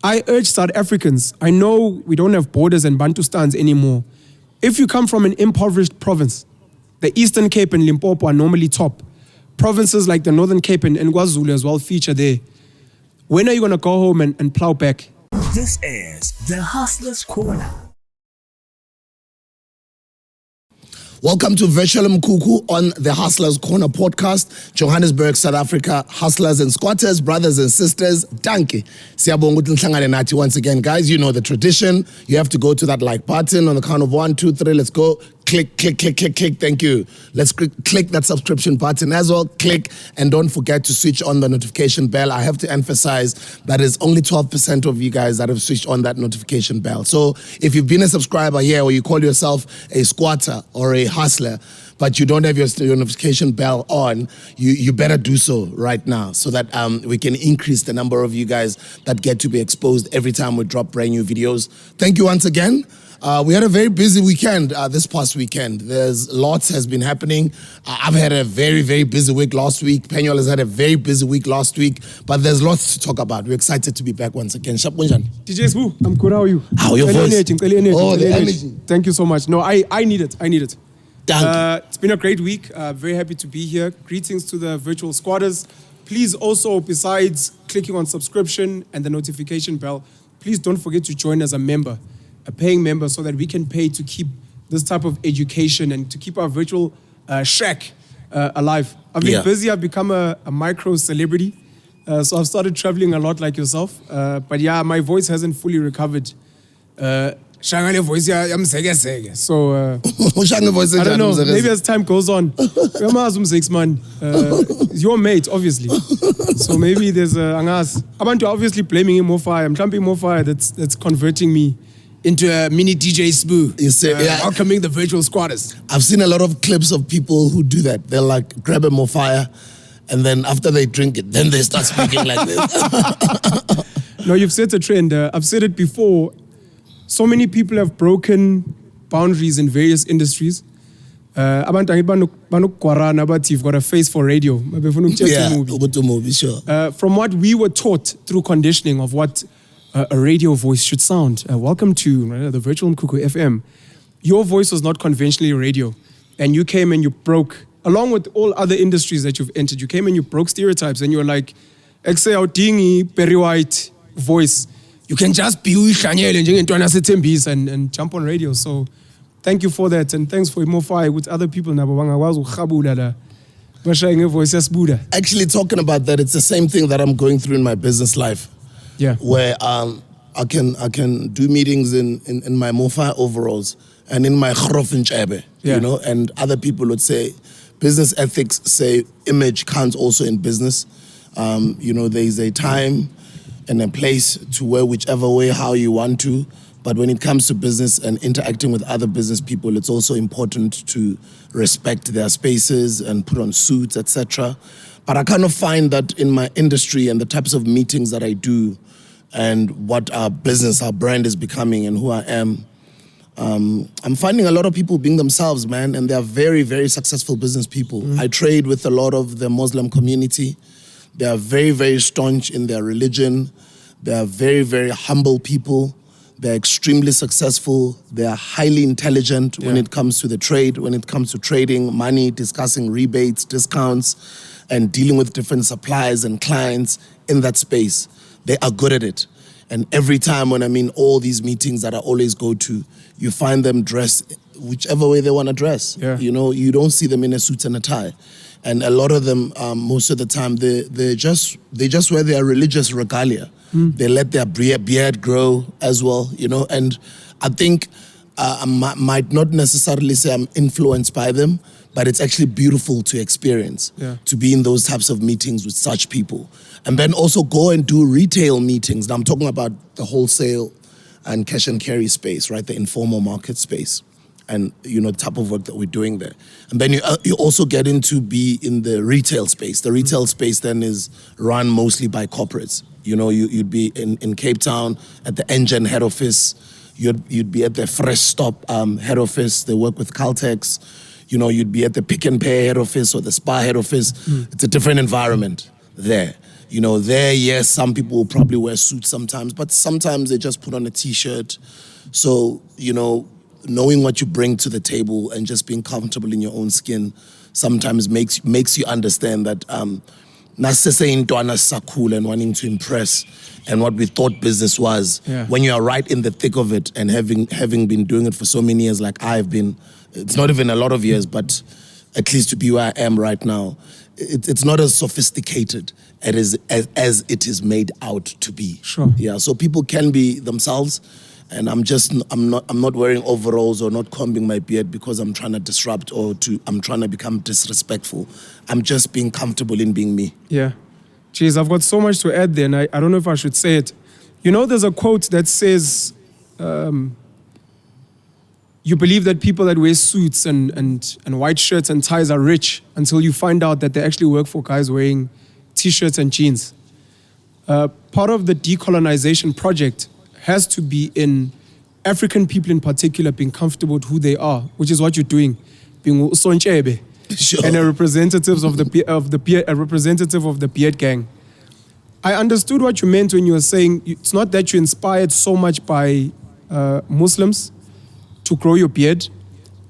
I urge South Africans, I know we don't have borders and Bantustans anymore. If you come from an impoverished province, the Eastern Cape and Limpopo are normally top. Provinces like the Northern Cape and KwaZulu as well feature there. When are you going to go home and plow back? This is the Hustler's Corner. Welcome to Virtual Mkhukhu on the Hustlers Corner podcast. Johannesburg, South Africa, hustlers and squatters, brothers and sisters. Danke. Siyabonga ukuthi nihlangane nathi once again. Guys, you know the tradition. You have to go to that like button on the count of 1, 2, 3. Let's go. Click, click, click, click, click. Thank you. Let's click that subscription button as well. Click, and don't forget to switch on the notification bell. I have to emphasize that it's only 12% of you guys that have switched on that notification bell. So if you've been a subscriber here, or you call yourself a squatter or a hustler, but you don't have your notification bell on, you better do so right now so that we can increase the number of you guys that get to be exposed every time we drop brand new videos. Thank you once again. We had a very busy weekend this past weekend. There's lots has been happening. I've had a very, very busy week last week. Penuel has had a very busy week last week, but there's lots to talk about. We're excited to be back once again. Shapunjan. DJ Sbu, I'm good. How are you? How are your voice? Oh, the energy. Thank you so much. No, I need it. Thank you. It's been a great week. Very happy to be here. Greetings to the virtual squatters. Please also, besides clicking on subscription and the notification bell, please don't forget to join as a member, a paying member, so that we can pay to keep this type of education and to keep our virtual shack alive. I've been busy. I've become a micro celebrity. So I've started traveling a lot like yourself. But yeah, my voice hasn't fully recovered. So I don't know, maybe as time goes on, your mate, obviously. So maybe there's angas. Abantu are obviously blaming him more fire. I'm jumping more fire that's converting me into a mini DJ Sbu. You say, welcoming the virtual squatters. I've seen a lot of clips of people who do that. They'll like grab a more fire, and then after they drink it, then they start speaking like this. No, you've set a trend. I've said it before. So many people have broken boundaries in various industries. You've got a face for radio. Sure. From what we were taught through conditioning of what a radio voice should sound. Welcome to the Virtual Mkhukhu FM. Your voice was not conventionally radio. And you came and you broke, along with all other industries that you've entered, you came and you broke stereotypes and you were like, Perry White voice. You can just be and jump on radio. So thank you for that. And thanks for more fire with other people. Actually, talking about that, it's the same thing that I'm going through in my business life. Yeah. Where I can do meetings in my Mofa overalls and in my Chrofenchebe, you know, and other people would say business ethics say image counts also in business. You know, there is a time and a place to wear whichever way, how you want to. But when it comes to business and interacting with other business people, it's also important to respect their spaces and put on suits, etc. But I kind of find that in my industry and the types of meetings that I do and what our business, our brand is becoming and who I am, I'm finding a lot of people being themselves, man, and they're very, very successful business people. I trade with a lot of the Muslim community. They are very, very staunch in their religion. They are very, very humble people. They're extremely successful. They are highly intelligent when it comes to the trade, when it comes to trading, money, discussing rebates, discounts, and dealing with different suppliers and clients in that space. They are good at it. And every time when I'm in all these meetings that I always go to, you find them dressed whichever way they want to dress. Yeah. You know, you don't see them in a suit and a tie. And a lot of them, most of the time, they just wear their religious regalia. They let their beard grow as well, you know. And I think I might not necessarily say I'm influenced by them, but it's actually beautiful to experience, to be in those types of meetings with such people. And then also go and do retail meetings. Now I'm talking about the wholesale and cash and carry space, right? The informal market space. And, you know, the type of work that we're doing there. And then you also get into be in the retail space. The retail space then is run mostly by corporates. You know, you'd be in Cape Town at the Engine head office. You'd be at the Fresh Stop head office. They work with Caltex. You know, you'd be at the Pick and Pay head office or the Spa head office. It's a different environment there. You know, there, yes, some people will probably wear suits sometimes, but sometimes they just put on a t-shirt. So, you know, knowing what you bring to the table and just being comfortable in your own skin sometimes makes you understand that nasese intwana sakula and wanting to impress and what we thought business was. Yeah. When you are right in the thick of it and having been doing it for so many years like I've been, it's not even a lot of years, but at least to be where I am right now, it's not as sophisticated as it is made out to be. Sure. Yeah, so people can be themselves, and I'm not wearing overalls or not combing my beard because I'm trying to disrupt or I'm trying to become disrespectful. I'm just being comfortable in being me. Yeah. Jeez, I've got so much to add there, and I don't know if I should say it. You know, there's a quote that says, you believe that people that wear suits and white shirts and ties are rich until you find out that they actually work for guys wearing t-shirts and jeans. Part of the decolonization project has to be in African people in particular being comfortable with who they are, which is what you're doing, being Usonchebe. Sure. And a representative of the beard gang. I understood what you meant when you were saying it's not that you're inspired so much by Muslims to grow your beard,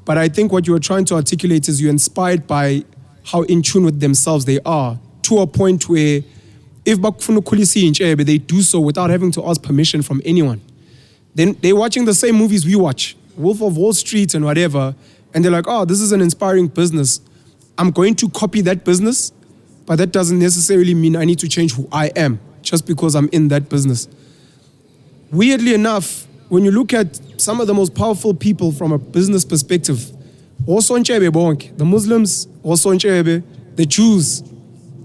but I think what you were trying to articulate is you're inspired by how in tune with themselves they are, to a point where if they do so without having to ask permission from anyone. Then they're watching the same movies we watch, Wolf of Wall Street and whatever, and they're like, oh, this is an inspiring business. I'm going to copy that business, but that doesn't necessarily mean I need to change who I am just because I'm in that business. Weirdly enough, when you look at some of the most powerful people from a business perspective, the Muslims, the Jews,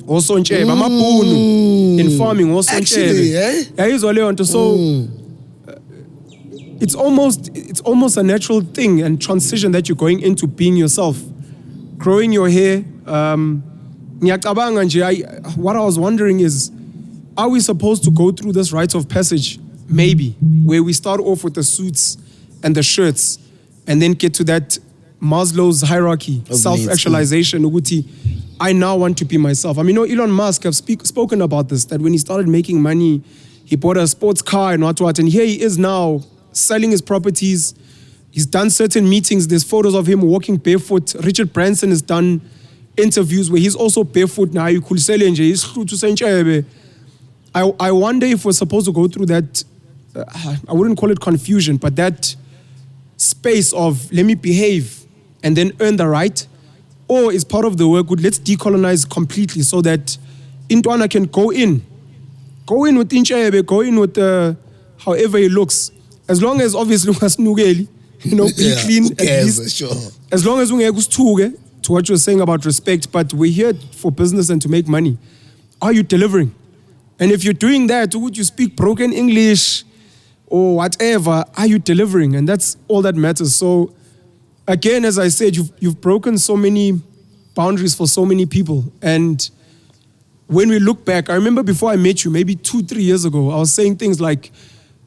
in farming, Actually, so it's almost a natural thing and transition that you're going into being yourself. Growing your hair, what I was wondering is, are we supposed to go through this rite of passage? Maybe, where we start off with the suits and the shirts and then get to that Maslow's hierarchy, self-actualization. I now want to be myself. I mean, Elon Musk have spoken about this, that when he started making money, he bought a sports car and what, and here he is now selling his properties. He's done certain meetings. There's photos of him walking barefoot. Richard Branson has done interviews where he's also barefoot now. I wonder if we're supposed to go through that, I wouldn't call it confusion, but that space of let me behave and then earn the right, or is part of the work, let's decolonize completely so that Intwana can go in with Inchebe, go in with however he looks, as long as obviously be clean at least. Sure. As long as to what you're saying about respect, but we're here for business and to make money. Are you delivering? And if you're doing that, would you speak broken English or whatever? Are you delivering? And that's all that matters. So again, as I said, you've broken so many boundaries for so many people. And when we look back, I remember before I met you, maybe 2-3 years ago, I was saying things like,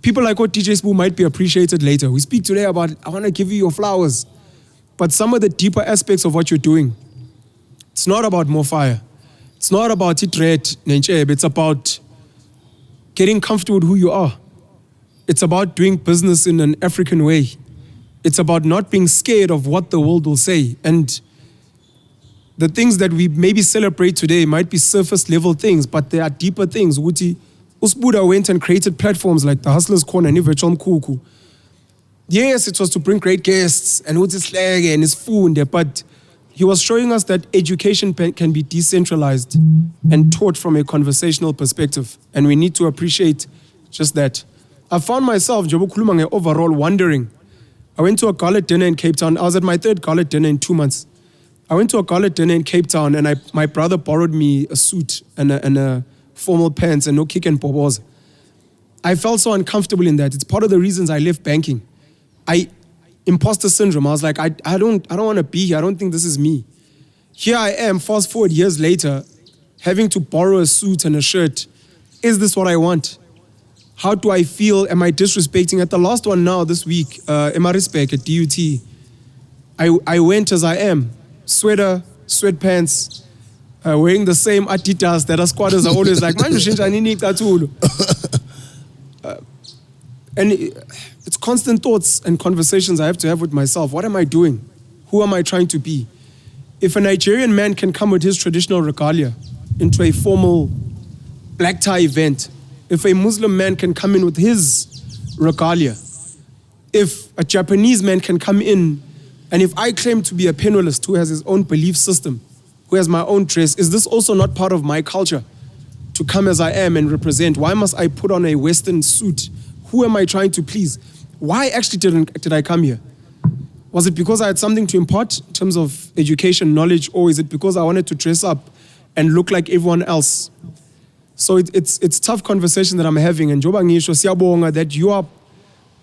people like what DJ Spoo might be appreciated later. We speak today about, I want to give you your flowers. But some of the deeper aspects of what you're doing, it's not about more fire. It's not about it red, it's about getting comfortable with who you are. It's about doing business in an African way. It's about not being scared of what the world will say. And the things that we maybe celebrate today might be surface level things, but there are deeper things. Usbuda went and created platforms like the Hustlers Corner and Virtual Mkhukhu. Yes, it was to bring great guests and slag and his food, but he was showing us that education can be decentralized and taught from a conversational perspective. And we need to appreciate just that. I found myself, overall, wondering. I went to a gala dinner in Cape Town. I was at my 3rd gala dinner in 2 months. I went to a gala dinner in Cape Town and my brother borrowed me a suit and a formal pants and no kick and bobos. I felt so uncomfortable in that. It's part of the reasons I left banking. Imposter syndrome. I was like, I don't want to be here. I don't think this is me. Here I am, fast forward years later, having to borrow a suit and a shirt. Is this what I want? How do I feel? Am I disrespecting? At the last one now this week, Emarisbeck at DUT, I went as I am. Sweater, sweatpants, wearing the same Adidas that our squatters are always like, "Man, and it's constant thoughts and conversations I have to have with myself. What am I doing? Who am I trying to be? If a Nigerian man can come with his traditional regalia into a formal black tie event, if a Muslim man can come in with his regalia, if a Japanese man can come in, and if I claim to be a pennilist who has his own belief system, who has my own dress, is this also not part of my culture to come as I am and represent? Why must I put on a Western suit? Who am I trying to please? Why actually did I come here? Was it because I had something to impart in terms of education, knowledge, or is it because I wanted to dress up and look like everyone else? So it's tough conversation that I'm having, and Joba Ngisho siyabonga that you are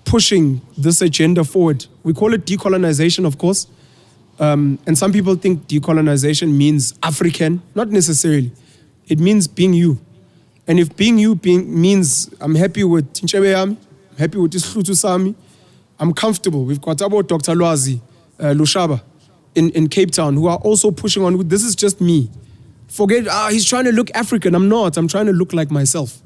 pushing this agenda forward. We call it decolonization, of course, and some people think decolonization means African. Not necessarily. It means being you. And if being you means I'm happy with Tinchebe Yami, I'm happy with Islutu Sami, I'm comfortable. We've got about Dr. Lwazi Lushaba in Cape Town who are also pushing on with this is just me. Forget, he's trying to look African. I'm not. I'm trying to look like myself.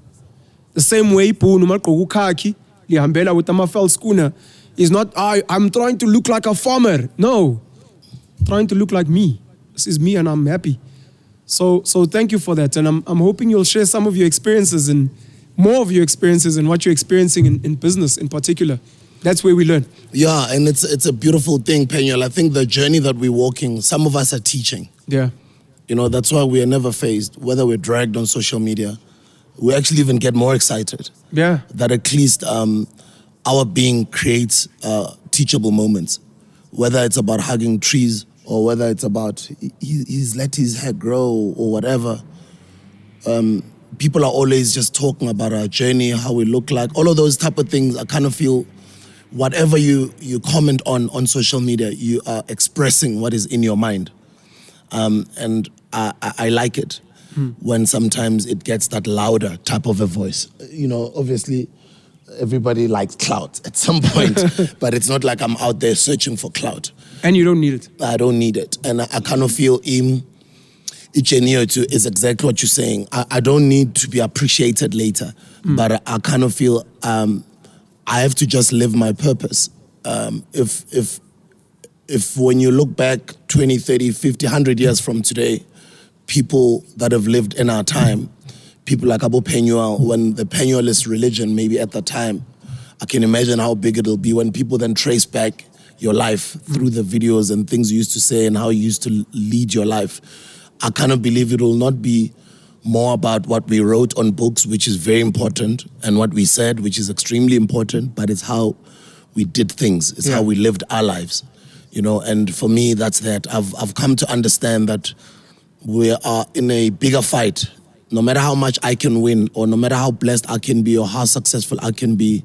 The same way, Mkhukhu Kaki, Lihambela with the Mafel schooner, is not, I'm trying to look like a farmer. No. Trying to look like me. This is me and I'm happy. So thank you for that. And I'm hoping you'll share some of your experiences and more of your experiences and what you're experiencing in business in particular. That's where we learn. Yeah, and it's a beautiful thing, Penuel. I think the journey that we're walking, some of us are teaching. Yeah. You know, that's why we are never phased, whether we're dragged on social media. We actually even get more excited. Yeah. That at least our being creates teachable moments. Whether it's about hugging trees or whether it's about he's let his hair grow or whatever. People are always just talking about our journey, how we look like. All of those type of things, I kind of feel whatever you comment on social media, you are expressing what is in your mind. And I like it when sometimes it gets that louder type of a voice. You know, obviously, everybody likes clout at some point, but it's not like I'm out there searching for clout. And you don't need it. I don't need it. And I kind of feel is exactly what you're saying. I don't need to be appreciated later, but I kind of feel I have to just live my purpose. If when you look back 20, 30, 50, 100 years from today, people that have lived in our time, people like Abu Penuel, when the Penuelist religion, maybe at the time, I can imagine how big it'll be when people then trace back your life through the videos and things you used to say and how you used to lead your life. I kind of believe it will not be more about what we wrote on books, which is very important, and what we said, which is extremely important, but it's how we did things. It's how we lived our lives. You know, and for me, that's that. I've come to understand that we are in a bigger fight. No matter how much I can win, or no matter how blessed I can be, or how successful I can be,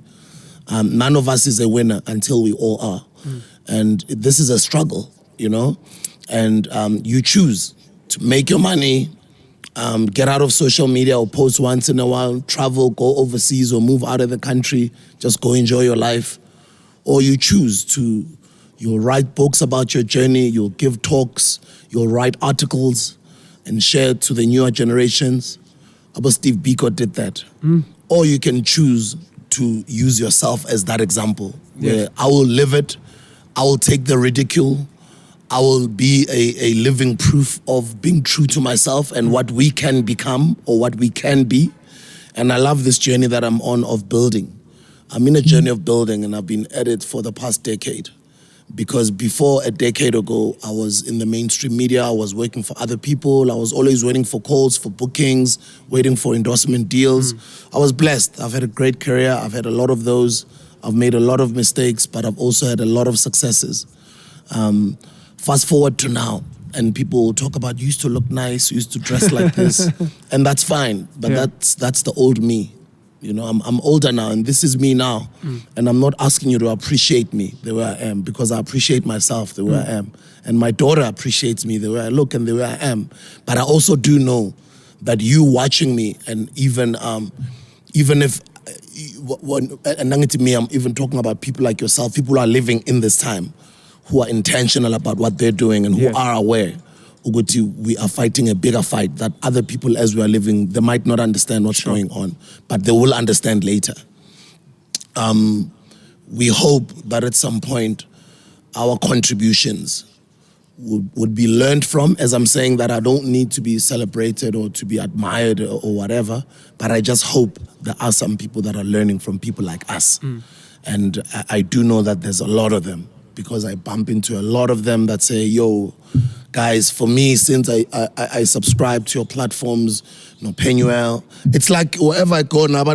none of us is a winner until we all are. And this is a struggle, you know? And you choose to make your money, get out of social media or post once in a while, travel, go overseas or move out of the country, just go enjoy your life. Or you choose to, you'll write books about your journey, you'll give talks, you'll write articles and share it to the newer generations. About Steve Biko did that. Or you can choose to use yourself as that example, where I will live it, I will take the ridicule, I will be a living proof of being true to myself and what we can become or what we can be. And I love this journey that I'm on of building. I'm in a journey of building, and I've been at it for the past decade. Because before a decade ago, I was in the mainstream media, I was working for other people, I was always waiting for calls, for bookings, waiting for endorsement deals. I was blessed. I've had a great career, I've had a lot of those. I've made a lot of mistakes, but I've also had a lot of successes. Fast forward to now, and people will talk about, you used to look nice, you used to dress like this, and that's fine, but that's the old me. You know, I'm older now, and this is me now. And I'm not asking you to appreciate me the way I am, because I appreciate myself the way I am. And my daughter appreciates me the way I look and the way I am. But I also do know that you watching me, and even if, and to me, I'm even talking about people like yourself, people who are living in this time, who are intentional about what they're doing and who are aware we are fighting a bigger fight that other people as we are living, they might not understand what's going on, but they will understand later. We hope that at some point our contributions would be learned from. As I'm saying that I don't need to be celebrated or to be admired or whatever, but I just hope there are some people that are learning from people like us. And I do know that there's a lot of them, because I bump into a lot of them that say, yo, guys, for me, since I subscribe to your platforms, Penuel, it's like wherever I go, I'm telling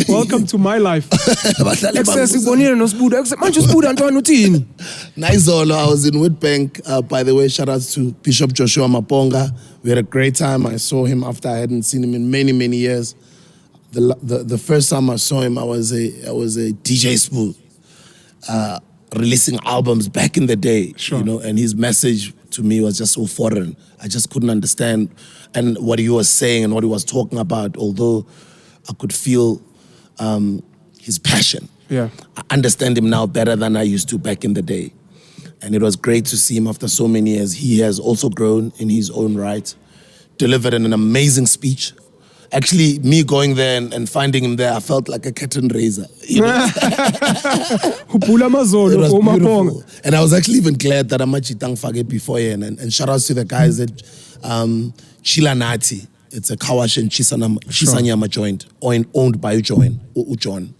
you. Welcome to my life. Nizolo, I was in Witbank. By the way, shout out to Bishop Joshua Maponga. We had a great time. I saw him after I hadn't seen him in many, many years. The first time I saw him, I was a DJ Smooth. Releasing albums back in the day, sure. And his message to me was just so foreign. I just couldn't understand and what he was saying and what he was talking about, although I could feel his passion. Yeah. I understand him now better than I used to back in the day. And it was great to see him after so many years. He has also grown in his own right, delivered an amazing speech. Actually, me going there and finding him there, I felt like a curtain raiser. It was beautiful. And I was actually even glad that Amachitang Fage beforehand. And shout outs to the guys at Chilanati. It's a Kawash and Chisanyama joint, owned by Ujon.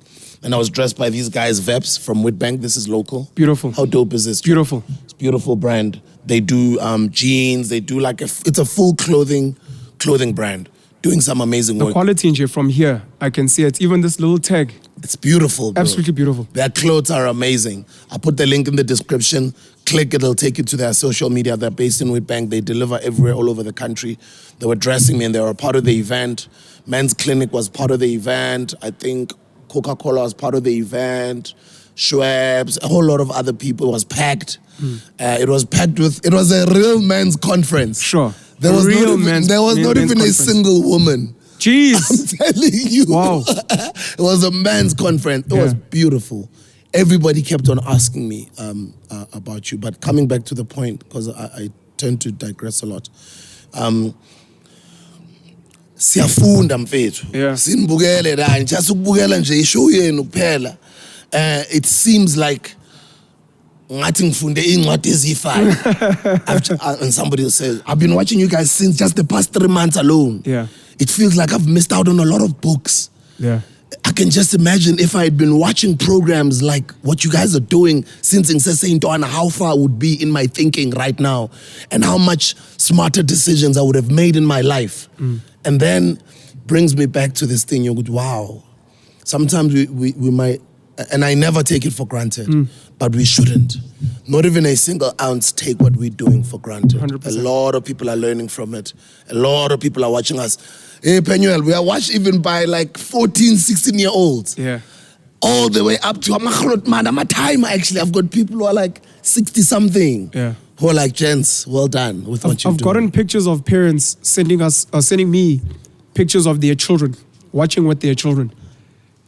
And I was dressed by these guys, Veps from Witbank. This is local. Beautiful. How dope is this? Beautiful. It's a beautiful brand. They do jeans. They do it's a full clothing brand. Doing some amazing work. The quality in here from here, I can see it. Even this little tag. It's beautiful, bro. Absolutely beautiful. Their clothes are amazing. I'll put the link in the description. Click, it'll take you to their social media. They're based in Witbank. They deliver everywhere, all over the country. They were dressing me and they were a part of the event. Men's Clinic was part of the event. I think Coca-Cola was part of the event. Schweppes, a whole lot of other people. It was packed. It was a real men's conference. Sure. There was not even a single woman. Jeez. I'm telling you. Wow. It was a men's conference. It was beautiful. Everybody kept on asking me about you. But coming back to the point, because I tend to digress a lot. Siyafunda mfethu. Sinibukele la, just ukubukela nje ishow yenu kuphela. It seems like and somebody says, I've been watching you guys since just the past 3 months alone. Yeah. It feels like I've missed out on a lot of books. Yeah. I can just imagine if I had been watching programs like what you guys are doing since and how far I would be in my thinking right now and how much smarter decisions I would have made in my life. And then brings me back to this thing, wow. Sometimes we might, and I never take it for granted, but we shouldn't. Not even a single ounce take what we're doing for granted. 100%. A lot of people are learning from it. A lot of people are watching us. Hey, Penuel, we are watched even by like 14, 16-year-olds. Yeah. All the way up to, I'm a timer actually. I've got people who are like 60-something. Yeah. Who are like, gents, well done with what you're doing. I've gotten pictures of parents sending me pictures of their children, watching with their children,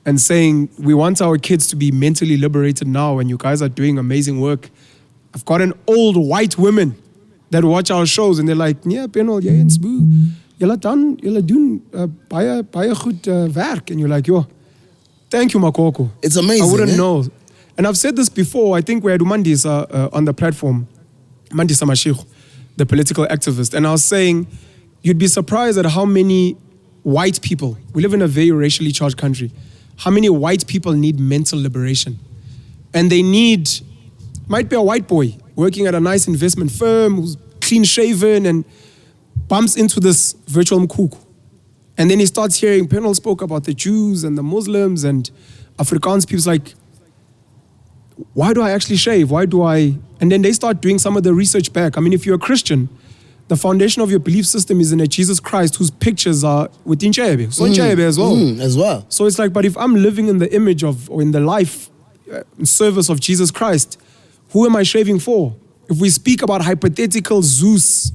and saying, we want our kids to be mentally liberated now, and you guys are doing amazing work. I've gotten old white women that watch our shows, and they're like, yeah, Penel, jy en Sbu, julle doen baie goed werk. And you're like, yo, thank you, Mkhukhu. It's amazing. I wouldn't know. And I've said this before. I think we had Mandisa on the platform, Mandisa Mkhukhu, the political activist. And I was saying, you'd be surprised at how many white people, we live in a very racially charged country, how many white people need mental liberation. And they need, might be a white boy working at a nice investment firm who's clean shaven and bumps into this virtual Mkhukhu. And then he starts hearing, Penel spoke about the Jews and the Muslims and Afrikaans. People's like, why do I actually shave? Why do I? And then they start doing some of the research back. I mean, if you're a Christian, the foundation of your belief system is in a Jesus Christ whose pictures are within Nchebe. So Nchebe as well. As well. So it's like, but if I'm living in the image of, or in the life, service of Jesus Christ, who am I shaving for? If we speak about hypothetical Zeus,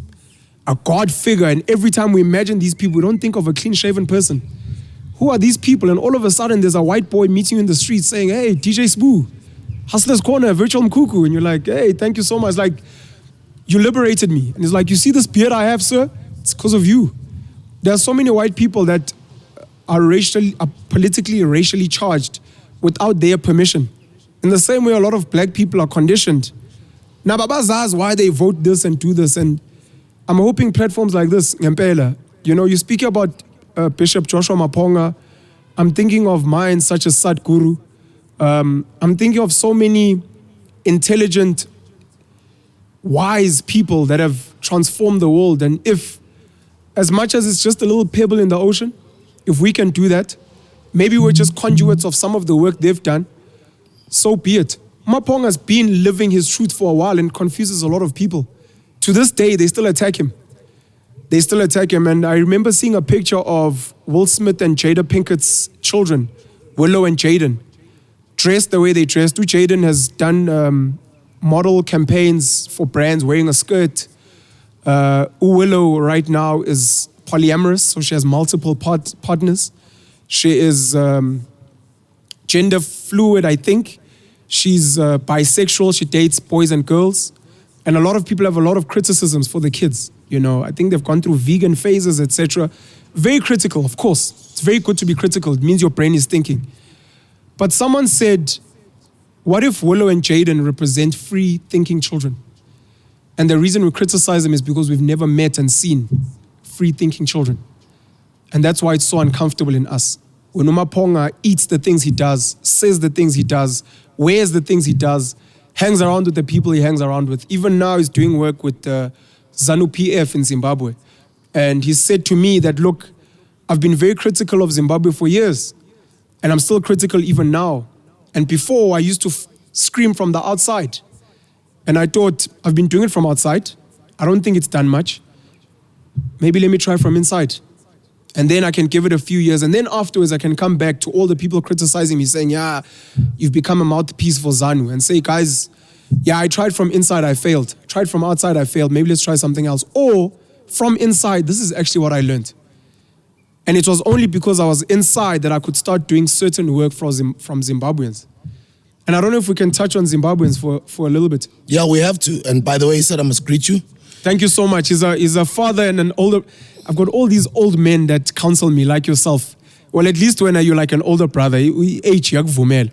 a God figure, and every time we imagine these people, we don't think of a clean-shaven person. Who are these people? And all of a sudden, there's a white boy meeting you in the street saying, hey, DJ Sbu, Hustler's Corner, Virtual Mkhukhu. And you're like, hey, thank you so much. Like, you liberated me. And he's like, you see this beard I have, sir? It's because of you. There are so many white people that are politically racially charged without their permission. In the same way, a lot of black people are conditioned. Now, babazaz why they vote this and do this. And I'm hoping platforms like this, Ngempela, you know, you speak about Bishop Joshua Maponga. I'm thinking of minds such as Sadhguru. I'm thinking of so many intelligent, wise people that have transformed the world. And if, as much as it's just a little pebble in the ocean, if we can do that, maybe we're just conduits of some of the work they've done, so be it. Maponga's been living his truth for a while and confuses a lot of people. To this day, they still attack him. They still attack him. And I remember seeing a picture of Will Smith and Jada Pinkett's children, Willow and Jaden, dressed the way they dressed. Jaden has done model campaigns for brands wearing a skirt. Willow right now is polyamorous, so she has multiple partners. She is gender fluid, I think. She's bisexual. She dates boys and girls. And a lot of people have a lot of criticisms for the kids. You know, I think they've gone through vegan phases, etc. Very critical, of course. It's very good to be critical. It means your brain is thinking. But someone said, what if Willow and Jaden represent free thinking children? And the reason we criticize them is because we've never met and seen free thinking children. And that's why it's so uncomfortable in us. When Maponga eats the things he does, says the things he does, wears the things he does, hangs around with the people he hangs around with. Even now he's doing work with ZANU PF in Zimbabwe. And he said to me that, look, I've been very critical of Zimbabwe for years. And I'm still critical even now. And before, I used to scream from the outside. And I thought, I've been doing it from outside. I don't think it's done much. Maybe let me try from inside. And then I can give it a few years. And then afterwards, I can come back to all the people criticizing me, saying, yeah, you've become a mouthpiece for ZANU. And say, guys, yeah, I tried from inside, I failed. I tried from outside, I failed. Maybe let's try something else. Or from inside, this is actually what I learned. And it was only because I was inside that I could start doing certain work from Zimbabweans. And I don't know if we can touch on Zimbabweans for a little bit. Yeah, we have to. And by the way, he said I must greet you. Thank you so much. He's a father and an older... I've got all these old men that counsel me, like yourself. Well, at least when you're like an older brother,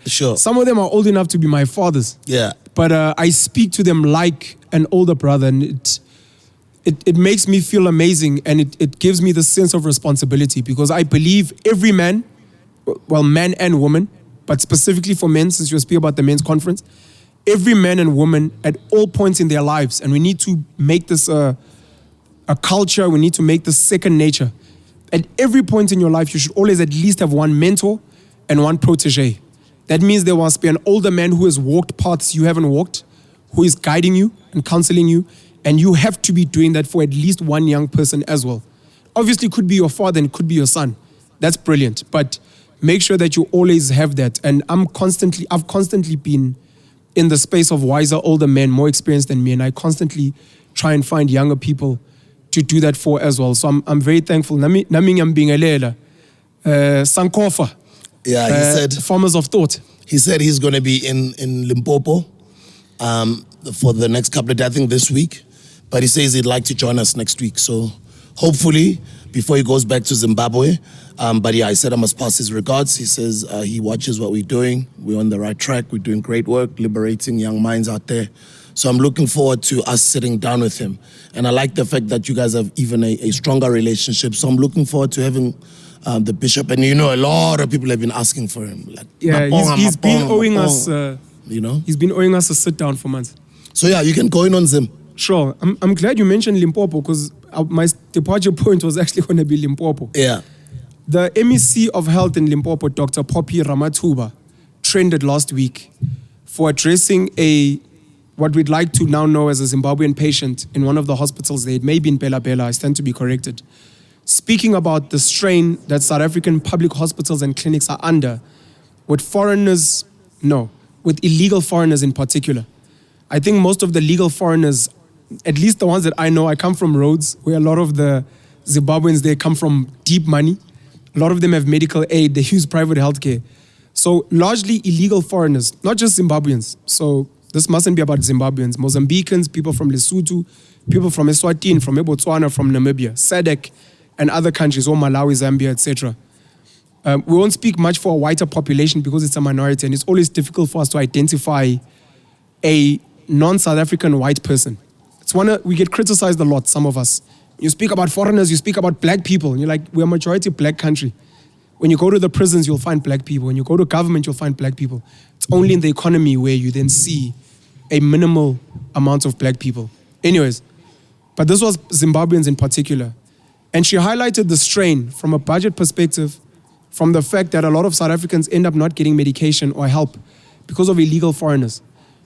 Sure. Some of them are old enough to be my fathers. Yeah. But I speak to them like an older brother, and it makes me feel amazing, and it gives me the sense of responsibility, because I believe every man, well, man and woman, but specifically for men, since you speak about the men's conference, every man and woman at all points in their lives, and we need to make this a culture, we need to make this second nature. At every point in your life, you should always at least have one mentor and one protege. That means there must be an older man who has walked paths you haven't walked, who is guiding you and counseling you, and you have to be doing that for at least one young person as well. Obviously, it could be your father and it could be your son. That's brilliant, but make sure that you always have that. And I've constantly been in the space of wiser, older men, more experienced than me, and I constantly try and find younger people to do that for as well. So I'm very thankful. Sankofa. Yeah, he said... Farmers of Thought. He said he's going to be in Limpopo for the next couple of days, I think this week. But he says he'd like to join us next week. So hopefully, before he goes back to Zimbabwe. But yeah, I said I must pass his regards. He says he watches what we're doing. We're on the right track. We're doing great work, liberating young minds out there. So I'm looking forward to us sitting down with him. And I like the fact that you guys have even a stronger relationship. So I'm looking forward to having the bishop. And you know, a lot of people have been asking for him. Like, yeah, he's been owing us, you know? He's been owing us a sit down for months. So yeah, you can go in on Zim. Sure. I'm glad you mentioned Limpopo, because my departure point was actually going to be Limpopo. Yeah. The MEC of Health in Limpopo, Dr. Poppy Ramathuba, trended last week for addressing what we'd like to now know as a Zimbabwean patient in one of the hospitals there. It may be in Bela Bela, I stand to be corrected. Speaking about the strain that South African public hospitals and clinics are under with illegal foreigners in particular. I think most of the legal foreigners, at least the ones that I know, I come from Rhodes, where a lot of the Zimbabweans there come from deep money. A lot of them have medical aid, they use private healthcare. So largely illegal foreigners, not just Zimbabweans. So This mustn't be about Zimbabweans, Mozambicans, people from Lesotho, people from Eswatini, from Botswana, from Namibia, SADC, and other countries, or Malawi, Zambia, etc. We won't speak much for a whiter population because it's a minority, and it's always difficult for us to identify a non-South African white person. We get criticized a lot, some of us. You speak about foreigners, you speak about black people, and you're like, we're a majority black country. When you go to the prisons, you'll find black people. When you go to government, you'll find black people. It's only in the economy where you then see a minimal amount of black people. Anyways, but this was Zimbabweans in particular. And she highlighted the strain from a budget perspective, from the fact that a lot of South Africans end up not getting medication or help because of illegal foreigners.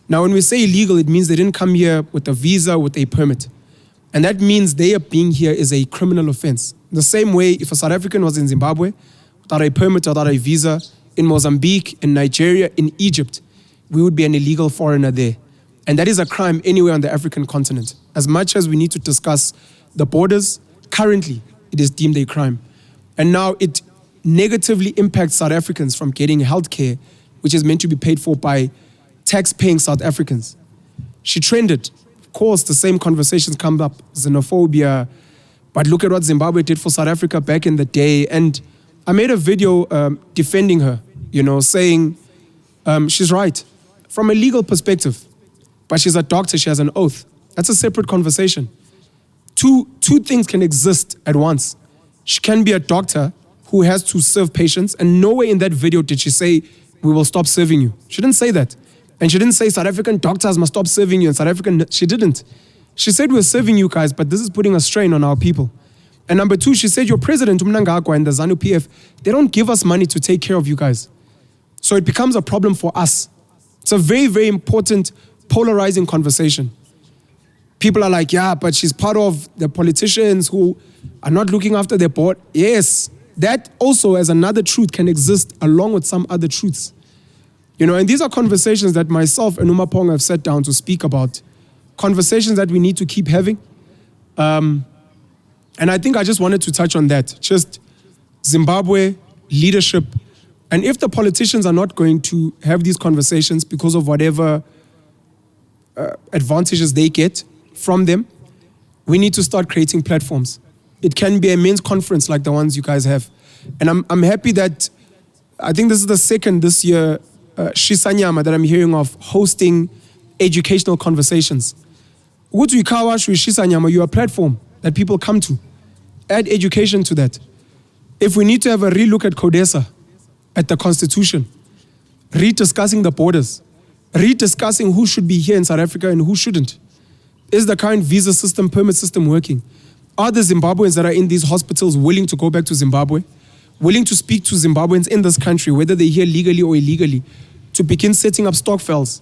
Now, when we say illegal, it means they didn't come here with a visa, with a permit. And that means their being here is a criminal offense. The same way, if a South African was in Zimbabwe, without a permit, without a visa, in Mozambique, in Nigeria, in Egypt, we would be an illegal foreigner there. And that is a crime anywhere on the African continent. As much as we need to discuss the borders, currently, it is deemed a crime. And now it negatively impacts South Africans from getting healthcare, which is meant to be paid for by tax-paying South Africans. She trended. Of course, the same conversations come up, xenophobia, but look at what Zimbabwe did for South Africa back in the day. And I made a video defending her, saying she's right from a legal perspective, but she's a doctor, she has an oath. That's a separate conversation. Two things can exist at once. She can be a doctor who has to serve patients, and nowhere in that video did she say, we will stop serving you. She didn't say that. And she didn't say South African doctors must stop serving you, and South African, she didn't. She said we're serving you guys, but this is putting a strain on our people. And number two, she said your president, Mnangagwa, and the ZANU-PF, they don't give us money to take care of you guys. So it becomes a problem for us. It's a very, very important polarizing conversation. People are like, yeah, but she's part of the politicians who are not looking after their board. Yes, that also as another truth can exist along with some other truths. And these are conversations that myself and Umapong have sat down to speak about. Conversations that we need to keep having. And I think I just wanted to touch on that. Just Zimbabwe, leadership. And if the politicians are not going to have these conversations because of whatever advantages they get from them, we need to start creating platforms. It can be a men's conference like the ones you guys have. And I'm happy that, I think this is the second this year, Shisanyama that I'm hearing of hosting educational conversations. Ugutu ikawa Shisanyama, you're a platform that people come to. Add education to that. If we need to have a relook at CODESA, at the Constitution, rediscussing the borders, rediscussing who should be here in South Africa and who shouldn't. Is the current visa system, permit system working? Are the Zimbabweans that are in these hospitals willing to go back to Zimbabwe? Willing to speak to Zimbabweans in this country, whether they're here legally or illegally, to begin setting up stokvels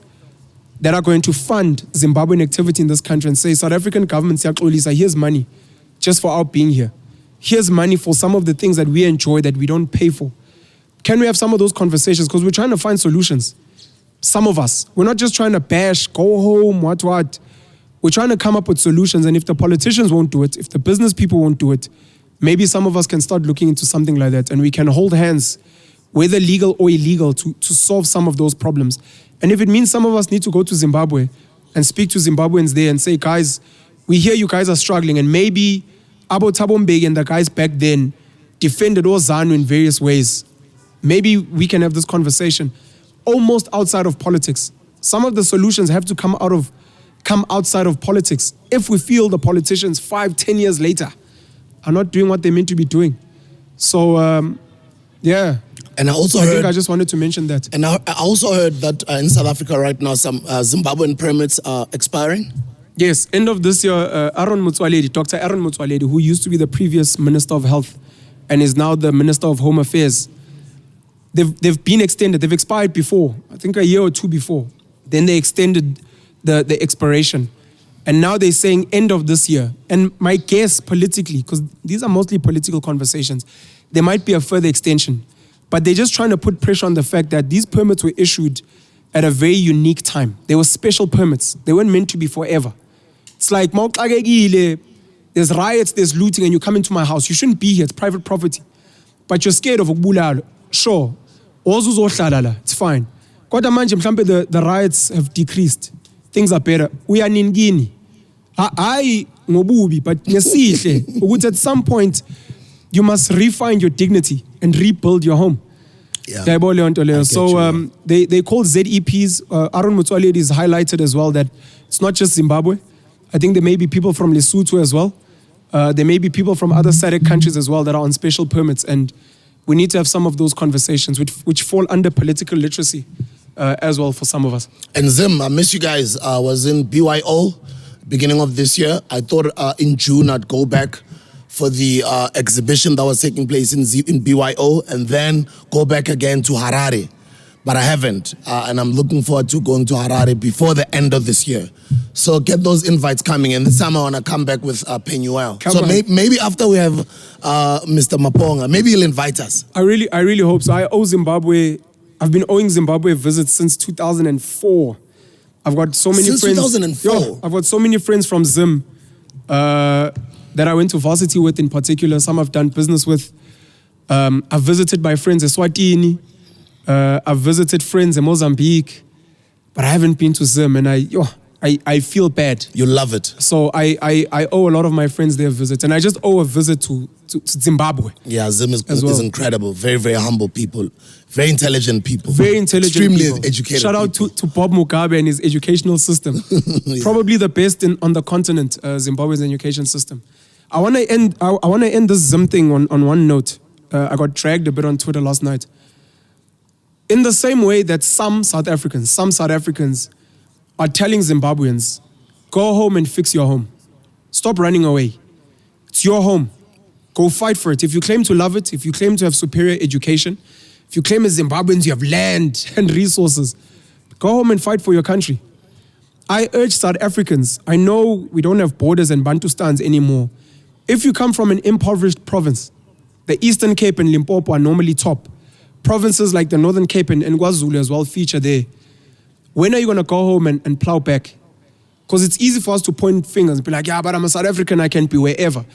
that are going to fund Zimbabwean activity in this country and say, South African government, here's money just for our being here. Here's money for some of the things that we enjoy that we don't pay for. Can we have some of those conversations? Because we're trying to find solutions. Some of us. We're not just trying to bash, go home, what. We're trying to come up with solutions. And if the politicians won't do it, if the business people won't do it, maybe some of us can start looking into something like that. And we can hold hands, whether legal or illegal, to solve some of those problems. And if it means some of us need to go to Zimbabwe and speak to Zimbabweans there and say, guys, we hear you guys are struggling. And maybe Abo Tabombege and the guys back then defended ZANU in various ways. Maybe we can have this conversation almost outside of politics. Some of the solutions have to come outside of politics. If we feel the politicians 5-10 years later are not doing what they meant to be doing. So, yeah. And I think I just wanted to mention that. And I also heard that in South Africa right now, some Zimbabwean permits are expiring. Yes, end of this year, Dr. Aaron Motsoaledi, who used to be the previous Minister of Health and is now the Minister of Home Affairs, they've been extended. They've expired before, I think a year or two before. Then they extended the expiration. And now they're saying end of this year. And my guess politically, because these are mostly political conversations, there might be a further extension. But they're just trying to put pressure on the fact that these permits were issued at a very unique time. They were special permits. They weren't meant to be forever. It's like, there's riots, there's looting, and you come into my house. You shouldn't be here. It's private property. But you're scared of ukubulala. Sure. It's fine. Kodwa manje mhlambe the riots have decreased. Things are better. We are ningini. Hayi ngobubi, but ngesihle ukuthi at some point you must refine your dignity and rebuild your home. Yeah. So they call ZEPs. Aaron Motsoaledi is highlighted as well that it's not just Zimbabwe. I think there may be people from Lesotho as well. There may be people from other SADC countries as well that are on special permits, and we need to have some of those conversations which fall under political literacy as well for some of us. And Zim, I miss you guys. I was in BYO beginning of this year. I thought in June I'd go back for the exhibition that was taking place in BYO and then go back again to Harare. But I haven't. And I'm looking forward to going to Harare before the end of this year. So get those invites coming. And this time I want to come back with Penuel. So maybe after we have Mr. Maponga, maybe he'll invite us. I really hope so. I owe Zimbabwe. I've been owing Zimbabwe visits since 2004. I've got so many friends. Since 2004? Yo, I've got so many friends from Zim that I went to varsity with in particular. Some I've done business with. I've visited my friends in Eswatini. I've visited friends in Mozambique. But I haven't been to Zim, and I feel bad. You love it. So I owe a lot of my friends their visits, and I just owe a visit to Zimbabwe. Yeah, Zim is well. incredible. Very, very humble people. Very intelligent people. Very intelligent Extremely people. educated Shout out to Bob Mugabe and his educational system. Yeah. Probably the best on the continent, Zimbabwe's education system. I want to end this Zim thing on one note. I got dragged a bit on Twitter last night. In the same way that some South Africans are telling Zimbabweans, go home and fix your home. Stop running away. It's your home. Go fight for it. If you claim to love it, if you claim to have superior education, if you claim as Zimbabweans you have land and resources, go home and fight for your country. I urge South Africans, I know we don't have borders and Bantustans anymore. If you come from an impoverished province, the Eastern Cape and Limpopo are normally top. Provinces like the Northern Cape and KwaZulu as well feature there. When are you going to go home and plow back? Because it's easy for us to point fingers and be like, yeah, but I'm a South African, I can be wherever.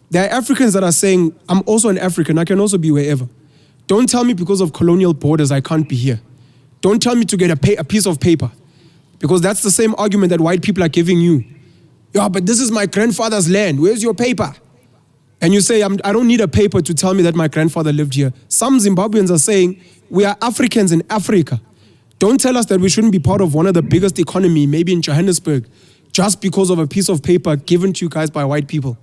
There are Africans that are saying, I'm also an African, I can also be wherever. Don't tell me because of colonial borders I can't be here. Don't tell me to get a piece of paper. Because that's the same argument that white people are giving you. Yeah, but this is my grandfather's land. Where's your paper? And you say, I don't need a paper to tell me that my grandfather lived here. Some Zimbabweans are saying, we are Africans in Africa. Don't tell us that we shouldn't be part of one of the biggest economy, maybe in Johannesburg, just because of a piece of paper given to you guys by white people.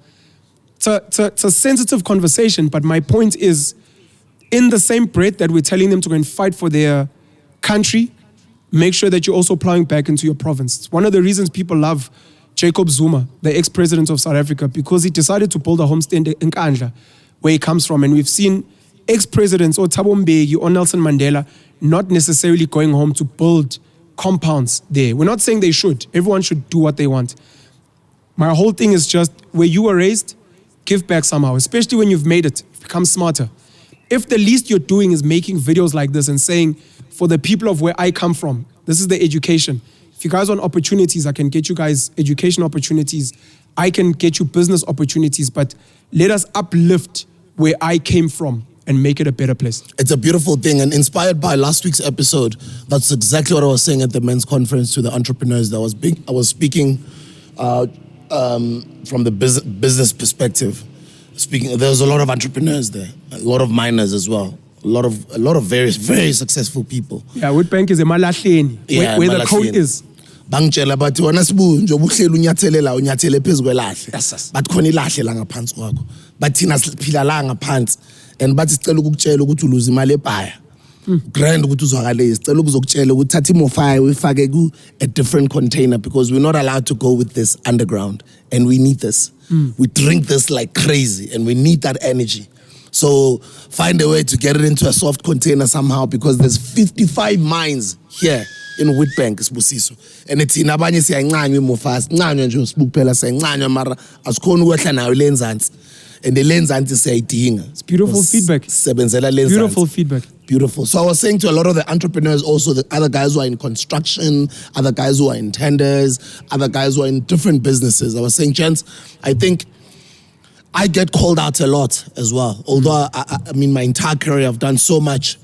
It's a sensitive conversation, but my point is, in the same breath that we're telling them to go and fight for their country, make sure that you're also plowing back into your province. It's one of the reasons people love Jacob Zuma, the ex-president of South Africa, because he decided to build a homestead in Nkandla, where he comes from. And we've seen ex-presidents, or Thabo Mbeki or Nelson Mandela, not necessarily going home to build compounds there. We're not saying they should. Everyone should do what they want. My whole thing is just, where you were raised, give back somehow, especially when you've made it, become smarter. If the least you're doing is making videos like this and saying, for the people of where I come from, this is the education. If you guys want opportunities, I can get you guys education opportunities. I can get you business opportunities, but let us uplift where I came from and make it a better place. It's a beautiful thing, and inspired by last week's episode, that's exactly what I was saying at the men's conference to the entrepreneurs that I was speaking from the business perspective. There's a lot of entrepreneurs there, a lot of miners as well, a lot of very, very successful people. Yeah, Witbank is a malahleni, where the code is. Bangitshela bathi wena sibu njengoba uhlela unyathelela unyathele phezulu kwelahle bathi khona ilahle la ngaphansi kwakho bathi thina siphila la ngaphansi and bathi sicela ukukutshela ukuthi uluza imali ebhaya grand ukuthi uzwakale sicela ukuzokutshela ukuthi thatha imofaya uyifake ku a different container, because we're not allowed to go with this underground and we need this. We drink this like crazy and we need that energy. So find a way to get it into a soft container somehow, because there's 55 mines here in Witbank, Sibusiso. And it's in abanye siyancanywa imofaya, sincanywa nje sibukuphela siyancanywa mara asikhona ukwehla nayo lenzansi. And the lenzansi siyayidinga. It's beautiful feedback. Sebenzela lenzansi. Beautiful feedback. Beautiful. So I was saying to a lot of the entrepreneurs, also the other guys who are in construction, other guys who are in tenders, other guys who are in different businesses. I was saying, gents, I think I get called out a lot as well. Although, I mean, my entire career I've done so much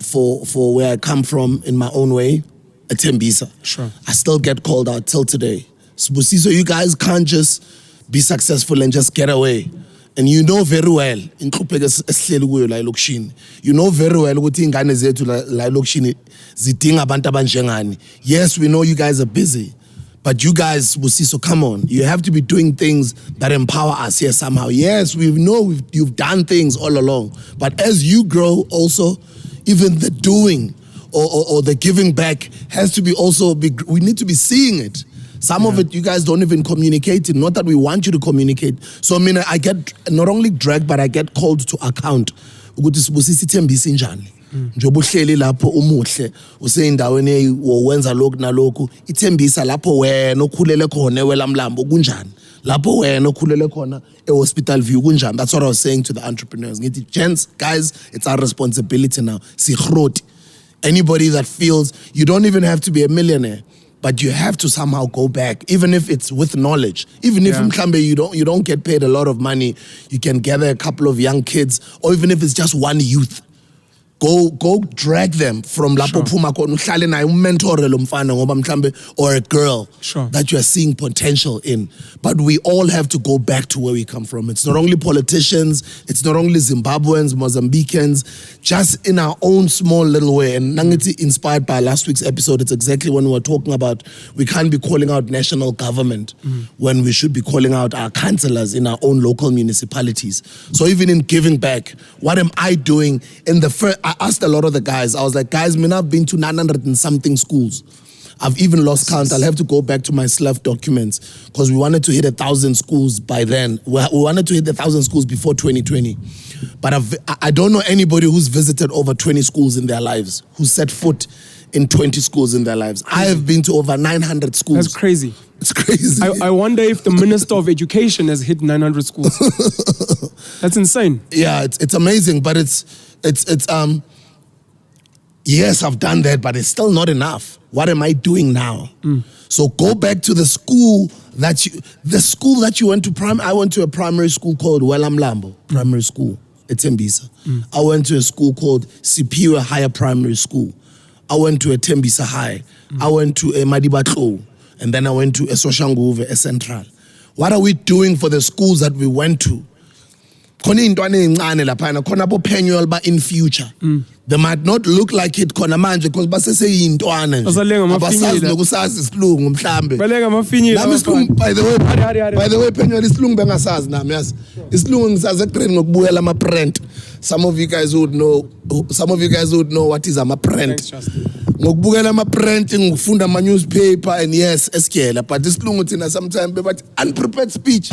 for where I come from in my own way, a Tembisa. Sure. I still get called out till today. So you guys can't just be successful and just get away. And you know very well, you know very well ukuthi ingane zethu la elokishini zidinga abantu abanjengani. Yes, we know you guys are busy, but you guys, Busiso, come on. You have to be doing things that empower us here somehow. Yes, we know you've done things all along, but as you grow also, even the doing or the giving back has to be also, we need to be seeing it. Some of it, you guys don't even communicate it. Not that we want you to communicate. So, I mean, I get not only dragged, but I get called to account. Ukuthi Busisi thembisa njani. Njoba uhleli lapho umuhle, useyindaweni wenza lokhu nalokhu, ithembisa lapho wena okhulele khona ewelamlambo kunjani. Lapho wena okhulele khona ehospital view kunjani. That's what I was saying to the entrepreneurs. Ngithi, gents, guys, it's our responsibility now. Sigroti. Anybody that feels you don't even have to be a millionaire, but you have to somehow go back, even if it's with knowledge. Even if you don't get paid a lot of money, you can gather a couple of young kids, or even if it's just one youth. Go drag them from Lapo Puma or a girl that you are seeing potential in. But we all have to go back to where we come from. It's not only politicians, it's not only Zimbabweans, Mozambicans, just in our own small little way. And Nangiti, inspired by last week's episode, it's exactly when we were talking about we can't be calling out national government when we should be calling out our councillors in our own local municipalities. So even in giving back, what am I doing in the first... I asked a lot of the guys, I was like, guys, I've been to 900 and something schools. I've even lost count. I'll have to go back to my SLF documents because we wanted to hit 1,000 schools by then. We wanted to hit 1,000 schools before 2020. But I don't know anybody who's visited over 20 schools in their lives, who set foot in 20 schools in their lives. I have been to over 900 schools. That's crazy. It's crazy. I wonder if the Minister of Education has hit 900 schools. That's insane. Yeah, it's amazing, but yes, I've done that, but it's still not enough. What am I doing now? So go back to the school that you went to. I went to a primary school called Welamlambo Primary School. It's Tembisa. I went to a school called Sipiwe Higher Primary School. I went to a Tembisa High. I went to a Madibatlo. And then I went to a Soshanguve, a Central. What are we doing for the schools that we went to? In future. They might not look like it khona manje because baseseyintwana nje. Abasazi nokusazi isilungu mhlambe. Nami isilungu by the way Penyuel isilungu bengasazi nami yazi. Isilungu ngisazi egrade ngokubuyela ama print. Some of you guys would know what is ama print. Ngokubukela ama print ngokufunda ama newspaper and yes esikela but isilungu thina sometimes bebathi unprepared speech.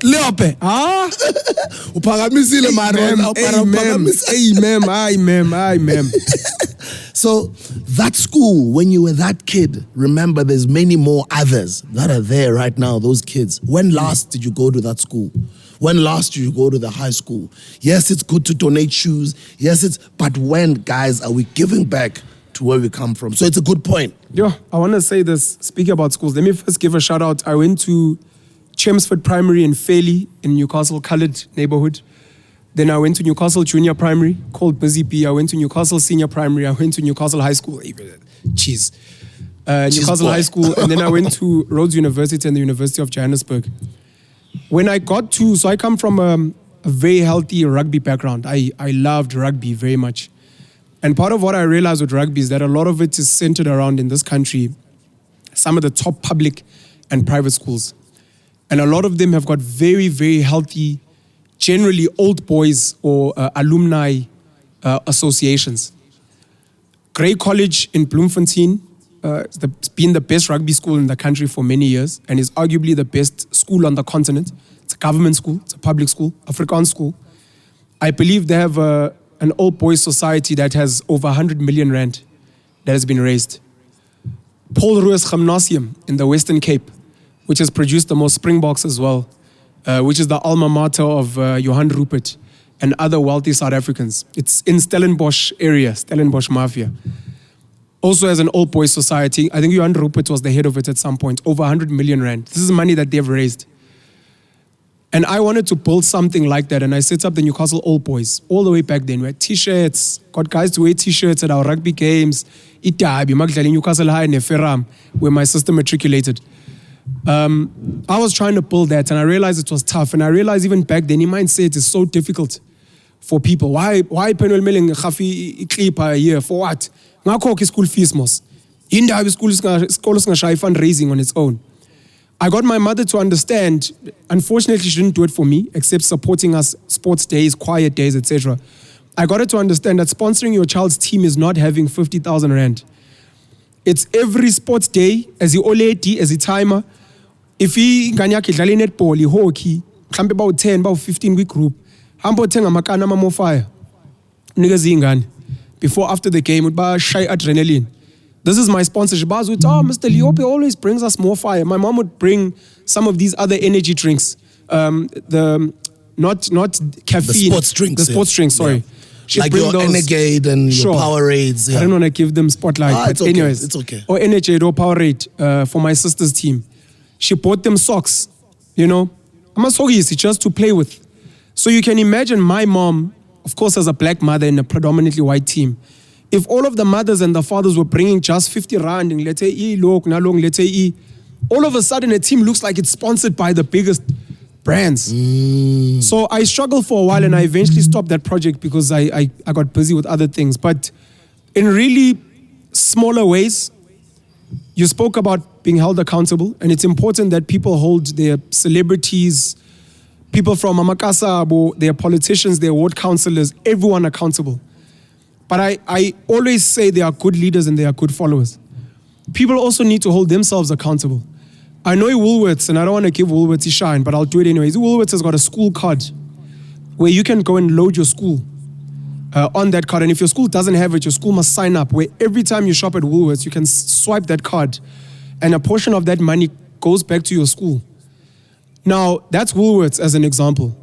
Leope. Uphakamisile mara Amen. So that school, when you were that kid, remember there's many more others that are there right now, those kids. When last did you go to that school? When last did you go to the high school? Yes, it's good to donate shoes. Yes, but when, guys, are we giving back to where we come from? So it's a good point. Yeah, I want to say this, speaking about schools, let me first give a shout out. I went to Chelmsford Primary in Fairley in Newcastle Coloured neighborhood. Then I went to Newcastle Junior Primary, called Busy P. I went to Newcastle Senior Primary. I went to Newcastle High School. Newcastle High School. And then I went to Rhodes University and the University of Johannesburg. When I so I come from a very healthy rugby background. I loved rugby very much. And part of what I realized with rugby is that a lot of it is centered around, in this country, some of the top public and private schools. And a lot of them have got very, very healthy, generally old boys or alumni associations. Grey College in Bloemfontein has been the best rugby school in the country for many years and is arguably the best school on the continent. It's a government school, it's a public school, Afrikaans school. I believe they have an old boys society that has over 100 million rand that has been raised. Paul Roos Gymnasium in the Western Cape, which has produced the most Springboks as well. Which is the alma mater of Johan Rupert and other wealthy South Africans. It's in Stellenbosch area, Stellenbosch Mafia. Also as an old boys society, I think Johan Rupert was the head of it at some point, over 100 million rand. This is money that they've raised. And I wanted to build something like that. And I set up the Newcastle Old Boys all the way back then. We had t-shirts, got guys to wear t-shirts at our rugby games. Itabi, Magdalene, Newcastle High, and Neferam, where my sister matriculated. I was trying to build that, and I realized it was tough. And I realized even back then, in mindset is so difficult for people. Why Penwell Milling Khafi clip a year? For what? Ngakho school fees mos. Indabi school fundraising on its own. I got my mother to understand. Unfortunately, she didn't do it for me, except supporting us sports days, quiet days, etc. I got her to understand that sponsoring your child's team is not having 50,000 rand. It's every sports day, as the OLED, as the timer. If he nganyaki dlala netball, hockey, mhlambe about 10, about 15 week group, hambo thenga amakana ama fire. Niggas ingane. Before after the game, would buy shy adrenaline. This is my sponsorship. I was with, Mr. Leope always brings us more fire. My mom would bring some of these other energy drinks. Not caffeine. The sports drinks. The sports drinks, sorry. Yeah. Like your Energade and your Powerades. Yeah. I don't want to give them spotlight. But okay. Anyways, it's okay. Or Energade or Powerade for my sister's team. She bought them socks, I'm a sogisi just to play with. So you can imagine my mom, of course, as a black mother in a predominantly white team. If all of the mothers and the fathers were bringing just 50 rand, let's say all of a sudden a team looks like it's sponsored by the biggest brands. So I struggled for a while and I eventually stopped that project because I got busy with other things. But in really smaller ways, you spoke about being held accountable, and it's important that people hold their celebrities, people from Amakasa, their politicians, their ward councillors, everyone accountable. But I always say there are good leaders and there are good followers. People also need to hold themselves accountable. I know Woolworths, and I don't want to give Woolworths a shine, but I'll do it anyways. Woolworths has got a school card where you can go and load your school on that card. And if your school doesn't have it, your school must sign up, where every time you shop at Woolworths, you can swipe that card and a portion of that money goes back to your school. Now, that's Woolworths as an example.